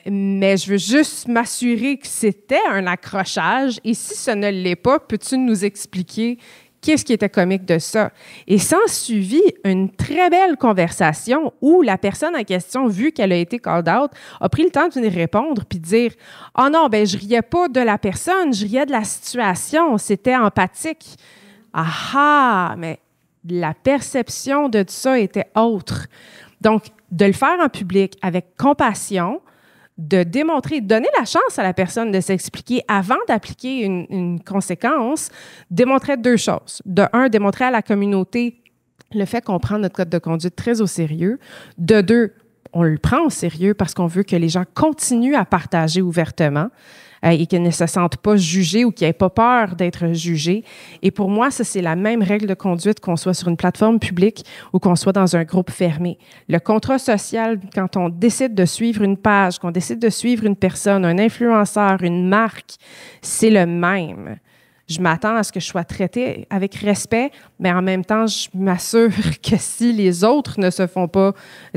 mais je veux juste m'assurer que c'était un accrochage, et si ce ne l'est pas, peux-tu nous expliquer Qu'est-ce qui était comique de ça? Et s'en suivit une très belle conversation où la personne en question, vu qu'elle a été called out, a pris le temps de venir répondre puis de dire « Oh non, ben je riais pas de la personne, je riais de la situation, c'était empathique. » Ah, mais la perception de ça était autre. Donc, de le faire en public avec compassion, de démontrer, de donner la chance à la personne de s'expliquer avant d'appliquer une conséquence, démontrait deux choses. De un, démontrer à la communauté le fait qu'on prend notre code de conduite très au sérieux. De deux, on le prend au sérieux parce qu'on veut que les gens continuent à partager ouvertement et qu'ils ne se sentent pas jugés ou qu'ils n'aient pas peur d'être jugés. Et pour moi, ça, c'est la même règle de conduite qu'on soit sur une plateforme publique ou qu'on soit dans un groupe fermé. Le contrat social, quand on décide de suivre une page, qu'on décide de suivre une personne, un influenceur, une marque, c'est le même. Je m'attends à ce que je sois traitée avec respect, mais en même temps, je m'assure que si les autres ne se font pas,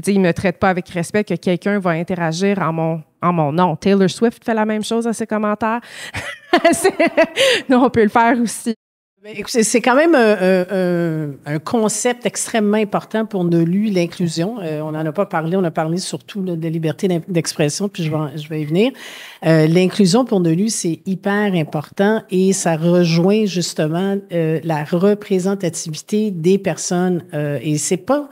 ils ne me traitent pas avec respect, que quelqu'un va interagir en mon nom. Taylor Swift fait la même chose à ses commentaires. Nous, on peut le faire aussi. C'est quand même un concept extrêmement important pour Nolu, l'inclusion. On n'en a pas parlé, on a parlé surtout là, de liberté d'expression, puis je vais y venir. L'inclusion pour Nolu, c'est hyper important et ça rejoint justement la représentativité des personnes. Et c'est pas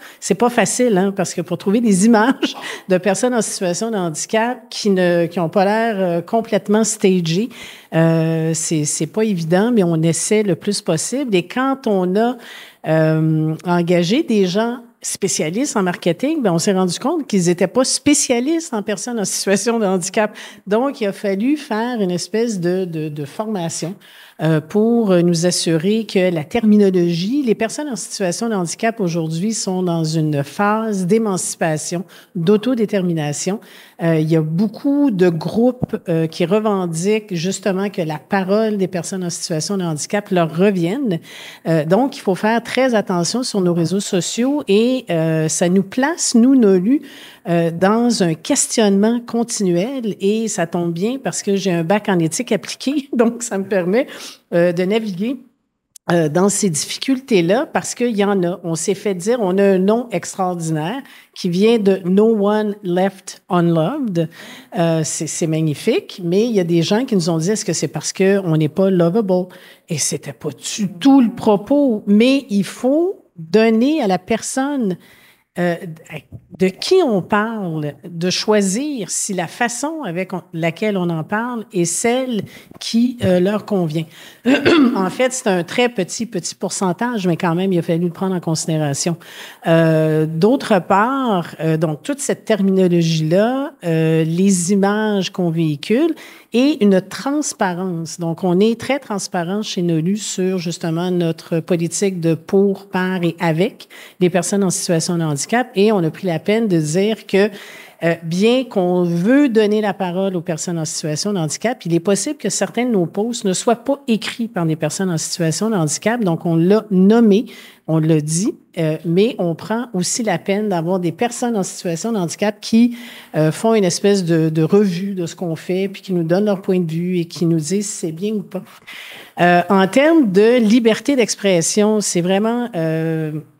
facile, hein, parce que pour trouver des images de personnes en situation de handicap qui ont pas l'air complètement stagées, c'est pas évident, mais on essaie le plus possible. Et quand on a engagé des gens spécialistes en marketing, ben on s'est rendu compte qu'ils n'étaient pas spécialistes en personnes en situation de handicap. Donc, il a fallu faire une espèce de formation pour nous assurer que la terminologie, les personnes en situation de handicap aujourd'hui sont dans une phase d'émancipation, d'autodétermination. Il y a beaucoup de groupes qui revendiquent justement que la parole des personnes en situation de handicap leur revienne. Donc, il faut faire très attention sur nos réseaux sociaux et ça nous place, nous, Nolu, dans un questionnement continuel et ça tombe bien parce que j'ai un bac en éthique appliquée, donc ça me permet de naviguer dans ces difficultés-là parce qu'il y en a. On s'est fait dire, on a un nom extraordinaire qui vient de « No one left unloved ». C'est magnifique, mais il y a des gens qui nous ont dit « Est-ce que c'est parce qu'on n'est pas lovable? » Et c'était pas du tout le propos, mais il faut donner à la personne de qui on parle, de choisir si la façon avec laquelle on en parle est celle qui leur convient. En fait, c'est un très petit pourcentage, mais quand même, il a fallu le prendre en considération. D'autre part, donc, toute cette terminologie-là, les images qu'on véhicule et une transparence. Donc, on est très transparent chez Nolu sur, justement, notre politique de pour, par et avec les personnes en situation de handicap. Et on a pris la peine de dire que bien qu'on veut donner la parole aux personnes en situation de handicap, il est possible que certains de nos posts ne soient pas écrits par des personnes en situation de handicap. Donc, on l'a nommé, on l'a dit, mais on prend aussi la peine d'avoir des personnes en situation de handicap qui font une espèce de revue de ce qu'on fait, puis qui nous donnent leur point de vue et qui nous disent si c'est bien ou pas. En termes de liberté d'expression, c'est vraiment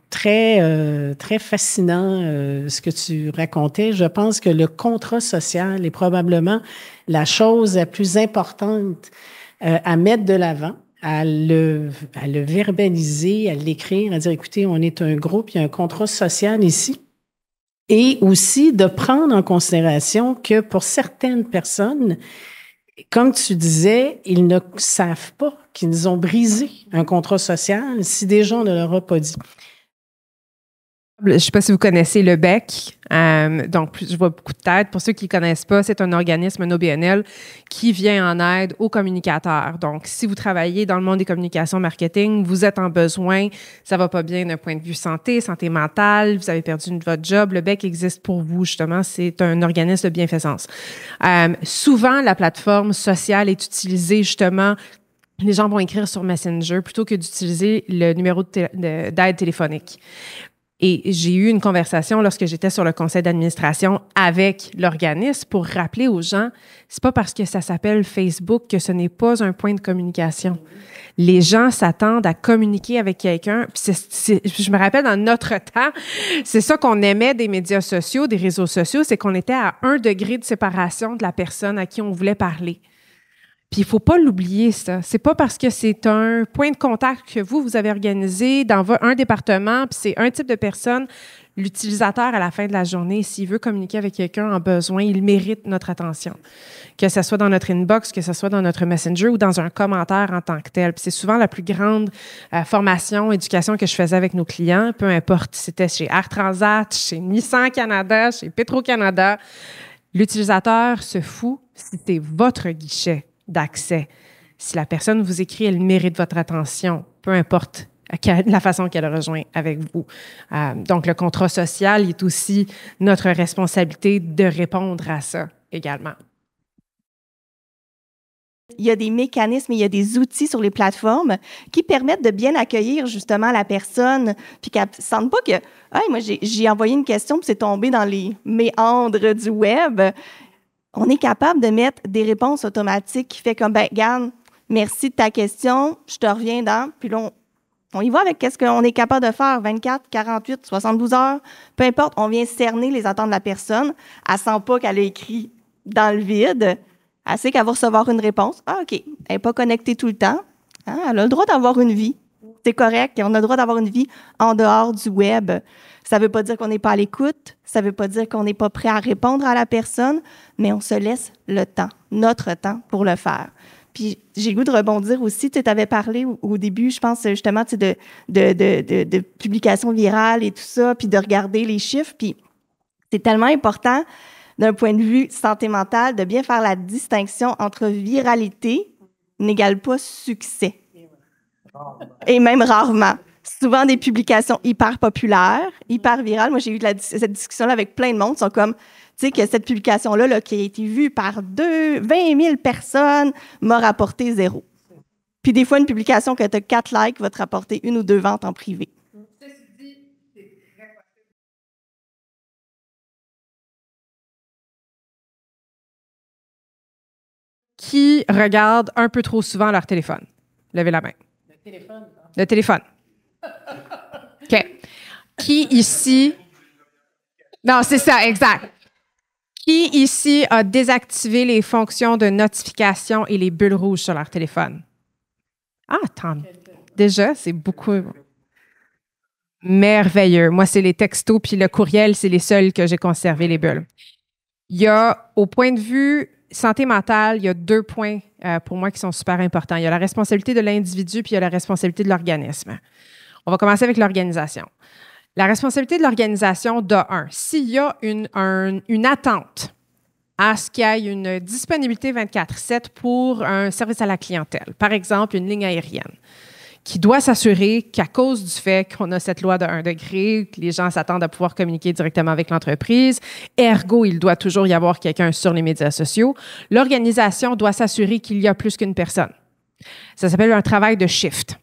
très fascinant ce que tu racontais. Je pense que le contrat social est probablement la chose la plus importante à mettre de l'avant, à le verbaliser, à l'écrire, à dire, écoutez, on est un groupe, il y a un contrat social ici. Et aussi de prendre en considération que pour certaines personnes, comme tu disais, ils ne savent pas qu'ils ont brisé un contrat social si déjà on ne leur a pas dit. Je ne sais pas si vous connaissez le BEC. Donc, je vois beaucoup de têtes. Pour ceux qui ne connaissent pas, c'est un organisme, un OBNL, qui vient en aide aux communicateurs. Donc, si vous travaillez dans le monde des communications marketing, vous êtes en besoin, ça ne va pas bien d'un point de vue santé mentale, vous avez perdu votre job, le BEC existe pour vous, justement. C'est un organisme de bienfaisance. Souvent, la plateforme sociale est utilisée, justement. Les gens vont écrire sur Messenger plutôt que d'utiliser le numéro d'aide téléphonique. Et j'ai eu une conversation lorsque j'étais sur le conseil d'administration avec l'organisme pour rappeler aux gens, c'est pas parce que ça s'appelle Facebook que ce n'est pas un point de communication. Les gens s'attendent à communiquer avec quelqu'un. Puis je me rappelle, dans notre temps, c'est ça qu'on aimait des médias sociaux, des réseaux sociaux, c'est qu'on était à 1 degré de séparation de la personne à qui on voulait parler. Puis il faut pas l'oublier, ça. C'est pas parce que c'est un point de contact que vous avez organisé dans un département, puis c'est un type de personne. L'utilisateur, à la fin de la journée, s'il veut communiquer avec quelqu'un en besoin, il mérite notre attention. Que ce soit dans notre inbox, que ce soit dans notre Messenger ou dans un commentaire en tant que tel. Puis c'est souvent la plus grande formation, éducation que je faisais avec nos clients, peu importe si c'était chez Air Transat, chez Nissan Canada, chez Petro-Canada. L'utilisateur se fout si c'est votre guichet d'accès. Si la personne vous écrit, elle mérite votre attention, peu importe la façon qu'elle rejoint avec vous. Donc, le contrat social est aussi notre responsabilité de répondre à ça également. Il y a des mécanismes, il y a des outils sur les plateformes qui permettent de bien accueillir justement la personne, puis qu'elle ne sente pas que hey, moi, j'ai envoyé une question, puis c'est tombé dans les méandres du web. On est capable de mettre des réponses automatiques qui fait comme, ben, regarde, merci de ta question, je te reviens dans, puis là, on y va avec qu'est-ce qu'on est capable de faire, 24, 48, 72 heures, peu importe, on vient cerner les attentes de la personne. Elle ne sent pas qu'elle a écrit dans le vide. Elle sait qu'elle va recevoir une réponse. Ah, OK, elle n'est pas connectée tout le temps. Hein? Elle a le droit d'avoir une vie. C'est correct, on a le droit d'avoir une vie en dehors du web. Ça ne veut pas dire qu'on n'est pas à l'écoute, ça ne veut pas dire qu'on n'est pas prêt à répondre à la personne, mais on se laisse le temps, notre temps pour le faire. Puis j'ai le goût de rebondir aussi, tu avais parlé au début, je pense justement de publications virales et tout ça, puis de regarder les chiffres, puis c'est tellement important d'un point de vue santé mentale de bien faire la distinction entre viralité n'égale pas succès. Et même rarement. Souvent des publications hyper populaires, hyper virales. Moi, j'ai eu cette discussion-là avec plein de monde. Ils sont comme, tu sais, que cette publication-là, là, qui a été vue par 20 000 personnes, m'a rapporté 0. Puis des fois, une publication que tu as 4 likes va te rapporter 1 ou 2 ventes en privé. Qui regardent un peu trop souvent leur téléphone? Levez la main. Le téléphone. Le téléphone. OK. Qui ici... Non, c'est ça, exact. Qui ici a désactivé les fonctions de notification et les bulles rouges sur leur téléphone? Ah, tant. Déjà, c'est beaucoup... Merveilleux. Moi, c'est les textos puis le courriel, c'est les seuls que j'ai conservé, les bulles. Il y a, au point de vue santé mentale, il y a 2 points pour moi qui sont super importants. Il y a la responsabilité de l'individu puis il y a la responsabilité de l'organisme. On va commencer avec l'organisation. La responsabilité de l'organisation, de un, s'il y a une attente à ce qu'il y ait une disponibilité 24/7 pour un service à la clientèle, par exemple une ligne aérienne, qui doit s'assurer qu'à cause du fait qu'on a cette loi de 1 degré, que les gens s'attendent à pouvoir communiquer directement avec l'entreprise, ergo, il doit toujours y avoir quelqu'un sur les médias sociaux, l'organisation doit s'assurer qu'il y a plus qu'une personne. Ça s'appelle un travail de shift.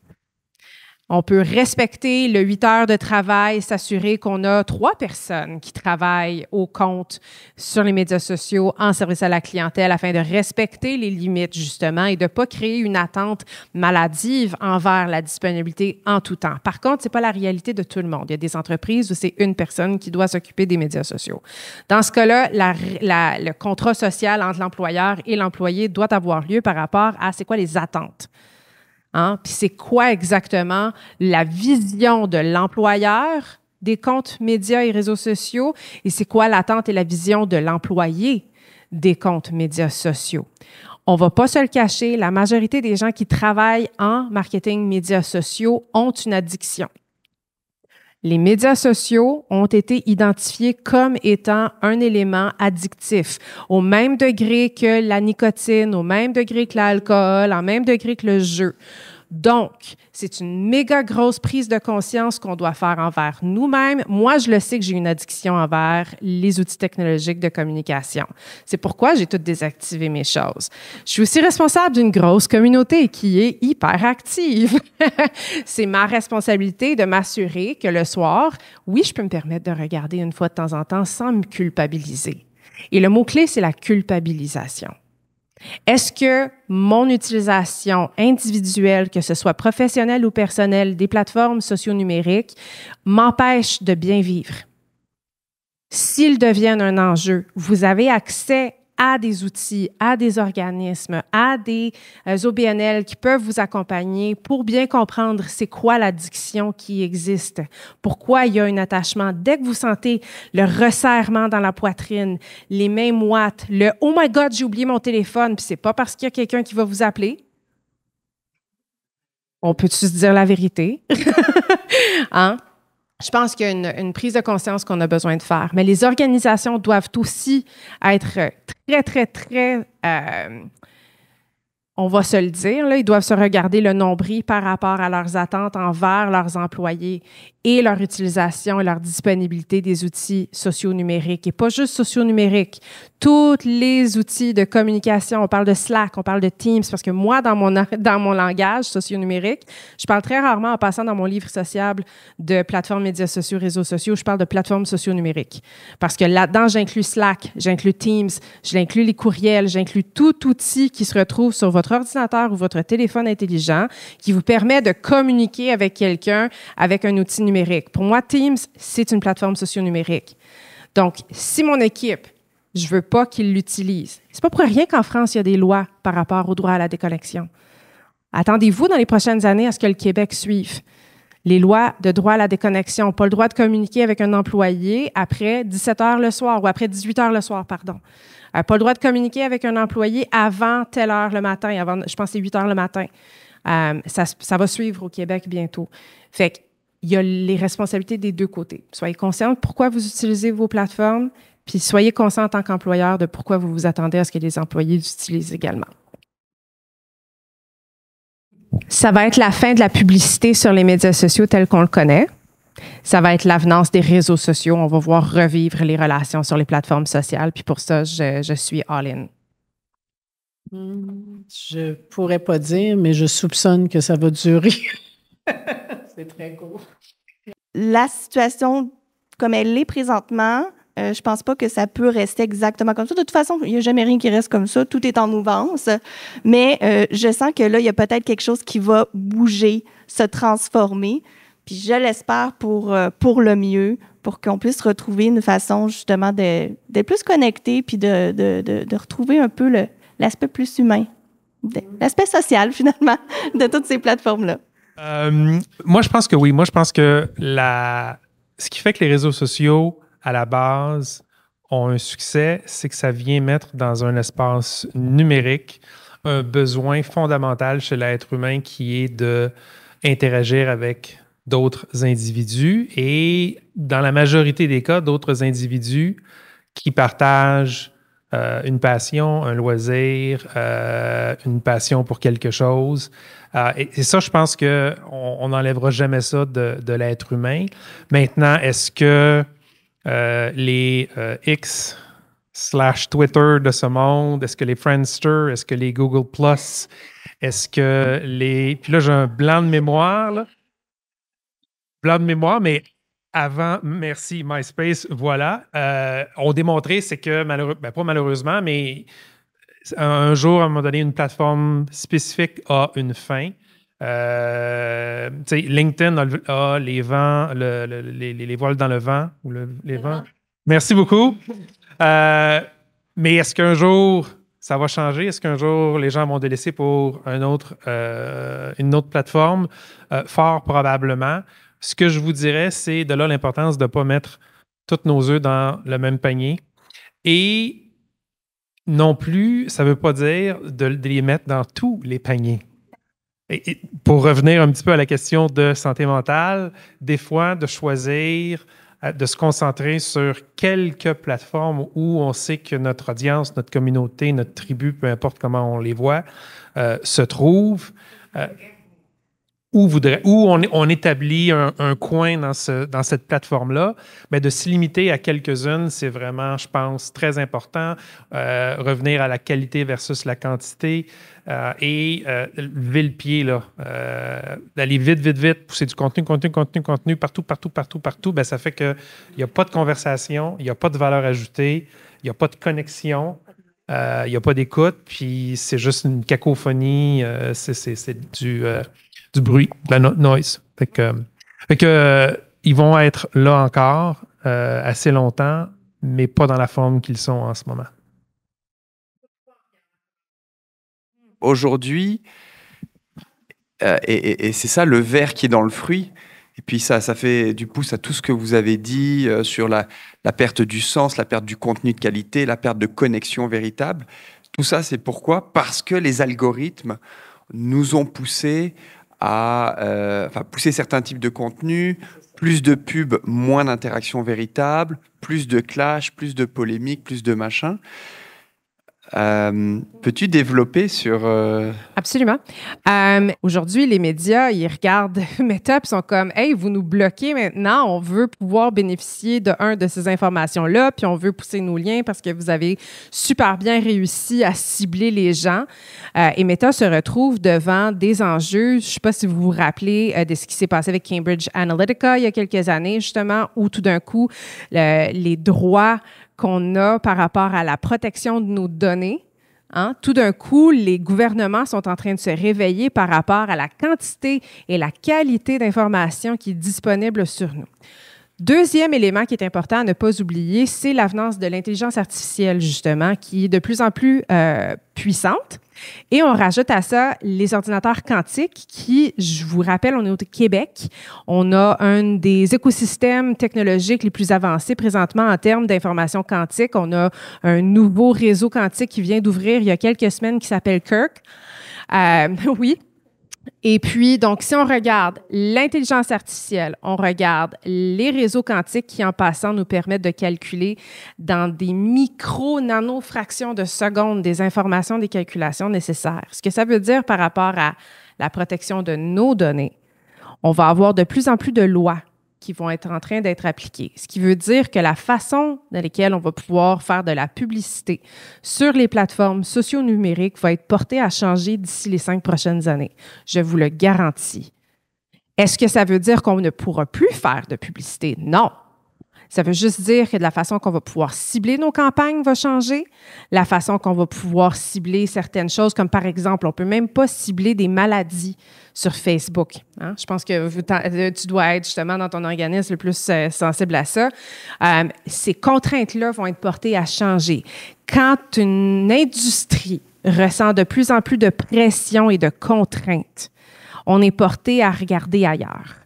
On peut respecter le 8 heures de travail, s'assurer qu'on a 3 personnes qui travaillent au compte sur les médias sociaux en service à la clientèle afin de respecter les limites, justement, et de ne pas créer une attente maladive envers la disponibilité en tout temps. Par contre, ce n'est pas la réalité de tout le monde. Il y a des entreprises où c'est une personne qui doit s'occuper des médias sociaux. Dans ce cas-là, le contrat social entre l'employeur et l'employé doit avoir lieu par rapport à c'est quoi les attentes. Hein? Puis c'est quoi exactement la vision de l'employeur des comptes médias et réseaux sociaux et c'est quoi l'attente et la vision de l'employé des comptes médias sociaux. On ne va pas se le cacher, la majorité des gens qui travaillent en marketing médias sociaux ont une addiction. Les médias sociaux ont été identifiés comme étant un élément addictif, au même degré que la nicotine, au même degré que l'alcool, au même degré que le jeu. Donc, c'est une méga grosse prise de conscience qu'on doit faire envers nous-mêmes. Moi, je le sais que j'ai une addiction envers les outils technologiques de communication. C'est pourquoi j'ai tout désactivé mes choses. Je suis aussi responsable d'une grosse communauté qui est hyper active. C'est ma responsabilité de m'assurer que le soir, oui, je peux me permettre de regarder une fois de temps en temps sans me culpabiliser. Et le mot-clé, c'est la culpabilisation. Est-ce que mon utilisation individuelle, que ce soit professionnelle ou personnelle, des plateformes socio-numériques, m'empêche de bien vivre? S'ils deviennent un enjeu, vous avez accès à des outils, à des organismes, à des OBNL qui peuvent vous accompagner pour bien comprendre c'est quoi l'addiction qui existe, pourquoi il y a un attachement. Dès que vous sentez le resserrement dans la poitrine, les mains moites, le « Oh my God, j'ai oublié mon téléphone », puis c'est pas parce qu'il y a quelqu'un qui va vous appeler. On peut-tu se dire la vérité? Hein? Je pense qu'il y a une prise de conscience qu'on a besoin de faire. Mais les organisations doivent aussi être très, on va se le dire, là, ils doivent se regarder le nombril par rapport à leurs attentes envers leurs employés et leur utilisation et leur disponibilité des outils socio-numériques. Et pas juste socio-numériques, tous les outils de communication. On parle de Slack, on parle de Teams, parce que moi, dans mon langage socio-numérique, je parle très rarement, en passant dans mon livre sociable de plateformes médias sociaux, réseaux sociaux, je parle de plateformes socio-numériques. Parce que là-dedans, j'inclus Slack, j'inclus Teams, j'inclus les courriels, j'inclus tout outil qui se retrouve sur votre ordinateur ou votre téléphone intelligent qui vous permet de communiquer avec quelqu'un avec un outil numérique. Pour moi, Teams, c'est une plateforme socio-numérique. Donc, si mon équipe, je veux pas qu'ils l'utilisent, c'est pas pour rien qu'en France, il y a des lois par rapport au droit à la déconnexion. Attendez-vous dans les prochaines années à ce que le Québec suive les lois de droit à la déconnexion. Pas le droit de communiquer avec un employé après 17 heures le soir ou après 18 heures le soir, pardon. Pas le droit de communiquer avec un employé avant telle heure le matin, avant, je pense que c'est 8 heures le matin. Ça va suivre au Québec bientôt. Fait qu'il y a les responsabilités des deux côtés. Soyez conscients de pourquoi vous utilisez vos plateformes, puis soyez conscients en tant qu'employeur de pourquoi vous vous attendez à ce que les employés l'utilisent également. Ça va être la fin de la publicité sur les médias sociaux tels qu'on le connaît. Ça va être l'avenance des réseaux sociaux. On va voir revivre les relations sur les plateformes sociales. Puis pour ça, je suis all-in. Je pourrais pas dire, mais je soupçonne que ça va durer. C'est très court. La situation comme elle est présentement, je pense pas que ça peut rester exactement comme ça. De toute façon, il n'y a jamais rien qui reste comme ça. Tout est en mouvance. Mais je sens que là, il y a peut-être quelque chose qui va bouger, se transformer. Puis je l'espère pour le mieux, pour qu'on puisse retrouver une façon justement d'être plus connecté, puis de retrouver un peu l'aspect plus humain, l'aspect social finalement de toutes ces plateformes-là. Moi, je pense que oui. Moi, je pense que ce qui fait que les réseaux sociaux, à la base, ont un succès, c'est que ça vient mettre dans un espace numérique un besoin fondamental chez l'être humain qui est d'interagir avec d'autres individus et, dans la majorité des cas, d'autres individus qui partagent une passion, un loisir, une passion pour quelque chose. Et ça, je pense qu'on n'enlèvera jamais ça de l'être humain. Maintenant, est-ce que les X/Twitter de ce monde, est-ce que les Friendster, est-ce que les Google+, est-ce que les... Puis là, j'ai un blanc de mémoire, là. Blanc de mémoire, mais avant, merci, MySpace, voilà, ont démontré, c'est que, pas malheureusement, mais un jour, à un moment donné, une plateforme spécifique a une fin. LinkedIn a les vents, les voiles dans le vent. Ou les vents. Merci beaucoup. Mais est-ce qu'un jour, ça va changer? Est-ce qu'un jour, les gens vont délaisser pour une autre plateforme? Fort probablement. Ce que je vous dirais, c'est de là l'importance de ne pas mettre tous nos œufs dans le même panier. Et non plus, ça ne veut pas dire de les mettre dans tous les paniers. Et pour revenir un petit peu à la question de santé mentale, des fois, de choisir, de se concentrer sur quelques plateformes où on sait que notre audience, notre communauté, notre tribu, peu importe comment on les voit, se trouve. où on établit un coin dans cette plateforme-là, mais de se limiter à quelques-unes, c'est vraiment, je pense, très important. Revenir à la qualité versus la quantité et lever le pied, là, d'aller vite, pousser du contenu, partout, ben, ça fait qu'il n'y a pas de conversation, il n'y a pas de valeur ajoutée, il n'y a pas de connexion. Il n'y a pas d'écoute, puis c'est juste une cacophonie, c'est du bruit, de la noise. Fait que, ils vont être là encore assez longtemps, mais pas dans la forme qu'ils sont en ce moment. Aujourd'hui, et c'est ça le ver qui est dans le fruit. Et puis ça fait du pouce à tout ce que vous avez dit sur la perte du sens, la perte du contenu de qualité, la perte de connexion véritable. Tout ça, c'est pourquoi? Parce que les algorithmes nous ont poussé à pousser certains types de contenus, plus de pubs, moins d'interactions véritables, plus de clash, plus de polémiques, plus de machins. Peux-tu développer sur... Absolument. Aujourd'hui, les médias, ils regardent Meta et sont comme « Hey, vous nous bloquez maintenant, on veut pouvoir bénéficier de ces informations-là, puis on veut pousser nos liens parce que vous avez super bien réussi à cibler les gens. » Et Meta se retrouve devant des enjeux. Je ne sais pas si vous vous rappelez de ce qui s'est passé avec Cambridge Analytica il y a quelques années, justement, où tout d'un coup, les droits qu'on a par rapport à la protection de nos données, tout d'un coup, les gouvernements sont en train de se réveiller par rapport à la quantité et la qualité d'information qui est disponible sur nous. Deuxième élément qui est important à ne pas oublier, c'est l'avenance de l'intelligence artificielle, justement, qui est de plus en plus puissante. Et on rajoute à ça les ordinateurs quantiques qui, je vous rappelle, on est au Québec. On a un des écosystèmes technologiques les plus avancés présentement en termes d'information quantique. On a un nouveau réseau quantique qui vient d'ouvrir il y a quelques semaines qui s'appelle Kirk. Oui. Et puis, donc, si on regarde l'intelligence artificielle, on regarde les réseaux quantiques qui, en passant, nous permettent de calculer dans des micro-nanofractions de secondes des informations, des calculations nécessaires. Ce que ça veut dire par rapport à la protection de nos données, on va avoir de plus en plus de lois qui vont être en train d'être appliquées. Ce qui veut dire que la façon dans laquelle on va pouvoir faire de la publicité sur les plateformes socio-numériques va être portée à changer d'ici les 5 prochaines années. Je vous le garantis. Est-ce que ça veut dire qu'on ne pourra plus faire de publicité? Non. Ça veut juste dire que la façon qu'on va pouvoir cibler nos campagnes va changer, la façon qu'on va pouvoir cibler certaines choses, comme par exemple, on ne peut même pas cibler des maladies sur Facebook. Je pense que tu dois être justement dans ton organisme le plus sensible à ça. Ces contraintes-là vont être portées à changer. Quand une industrie ressent de plus en plus de pression et de contraintes, on est porté à regarder ailleurs.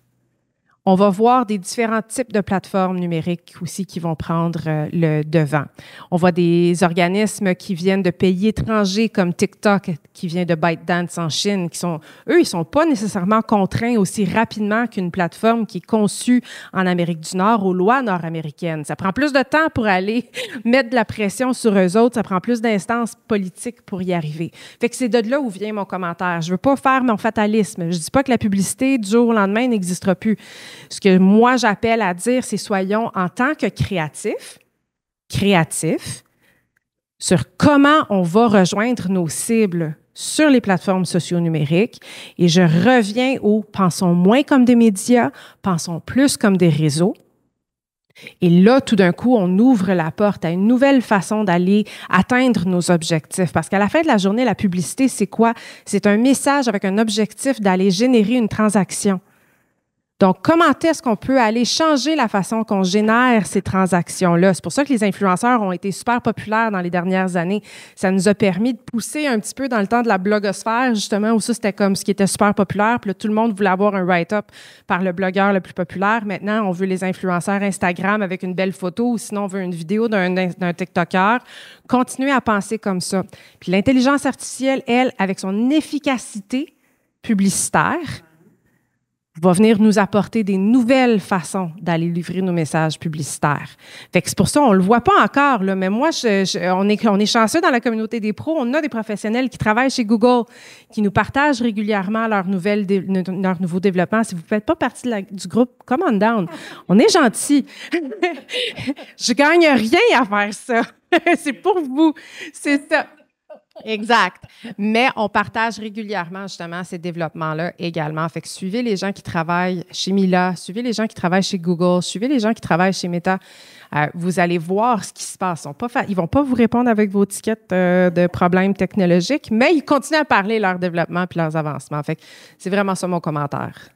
On va voir des différents types de plateformes numériques aussi qui vont prendre le devant. On voit des organismes qui viennent de pays étrangers comme TikTok, qui vient de ByteDance en Chine, eux, ils sont pas nécessairement contraints aussi rapidement qu'une plateforme qui est conçue en Amérique du Nord aux lois nord-américaines. Ça prend plus de temps pour aller mettre de la pression sur eux autres. Ça prend plus d'instances politiques pour y arriver. Fait que c'est de là où vient mon commentaire. Je veux pas faire mon fatalisme. Je dis pas que la publicité du jour au lendemain n'existera plus. Ce que moi, j'appelle à dire, c'est soyons en tant que créatifs, sur comment on va rejoindre nos cibles sur les plateformes socio-numériques. Et je reviens au pensons moins comme des médias, pensons plus comme des réseaux. Et là, tout d'un coup, on ouvre la porte à une nouvelle façon d'aller atteindre nos objectifs. Parce qu'à la fin de la journée, la publicité, c'est quoi? C'est un message avec un objectif d'aller générer une transaction. Donc, comment est-ce qu'on peut aller changer la façon qu'on génère ces transactions-là? C'est pour ça que les influenceurs ont été super populaires dans les dernières années. Ça nous a permis de pousser un petit peu dans le temps de la blogosphère, justement, où ça, c'était comme ce qui était super populaire. Puis là, tout le monde voulait avoir un write-up par le blogueur le plus populaire. Maintenant, on veut les influenceurs Instagram avec une belle photo ou sinon, on veut une vidéo d'un TikToker. Continuez à penser comme ça. Puis l'intelligence artificielle, elle, avec son efficacité publicitaire, va venir nous apporter des nouvelles façons d'aller livrer nos messages publicitaires. Fait que c'est pour ça, on ne le voit pas encore, là, mais moi, on est chanceux dans la communauté des pros. On a des professionnels qui travaillent chez Google, qui nous partagent régulièrement leurs nouveaux développements. Si vous ne faites pas partie du groupe, come on down. On est gentils. Je gagne rien à faire ça. C'est pour vous. C'est ça. Exact. Mais on partage régulièrement, justement, ces développements-là également. Fait que suivez les gens qui travaillent chez Mila, suivez les gens qui travaillent chez Google, suivez les gens qui travaillent chez Meta. Vous allez voir ce qui se passe. Ils ne vont pas vous répondre avec vos tickets de problèmes technologiques, mais ils continuent à parler de leur développement et leurs avancements. Fait que c'est vraiment ça mon commentaire.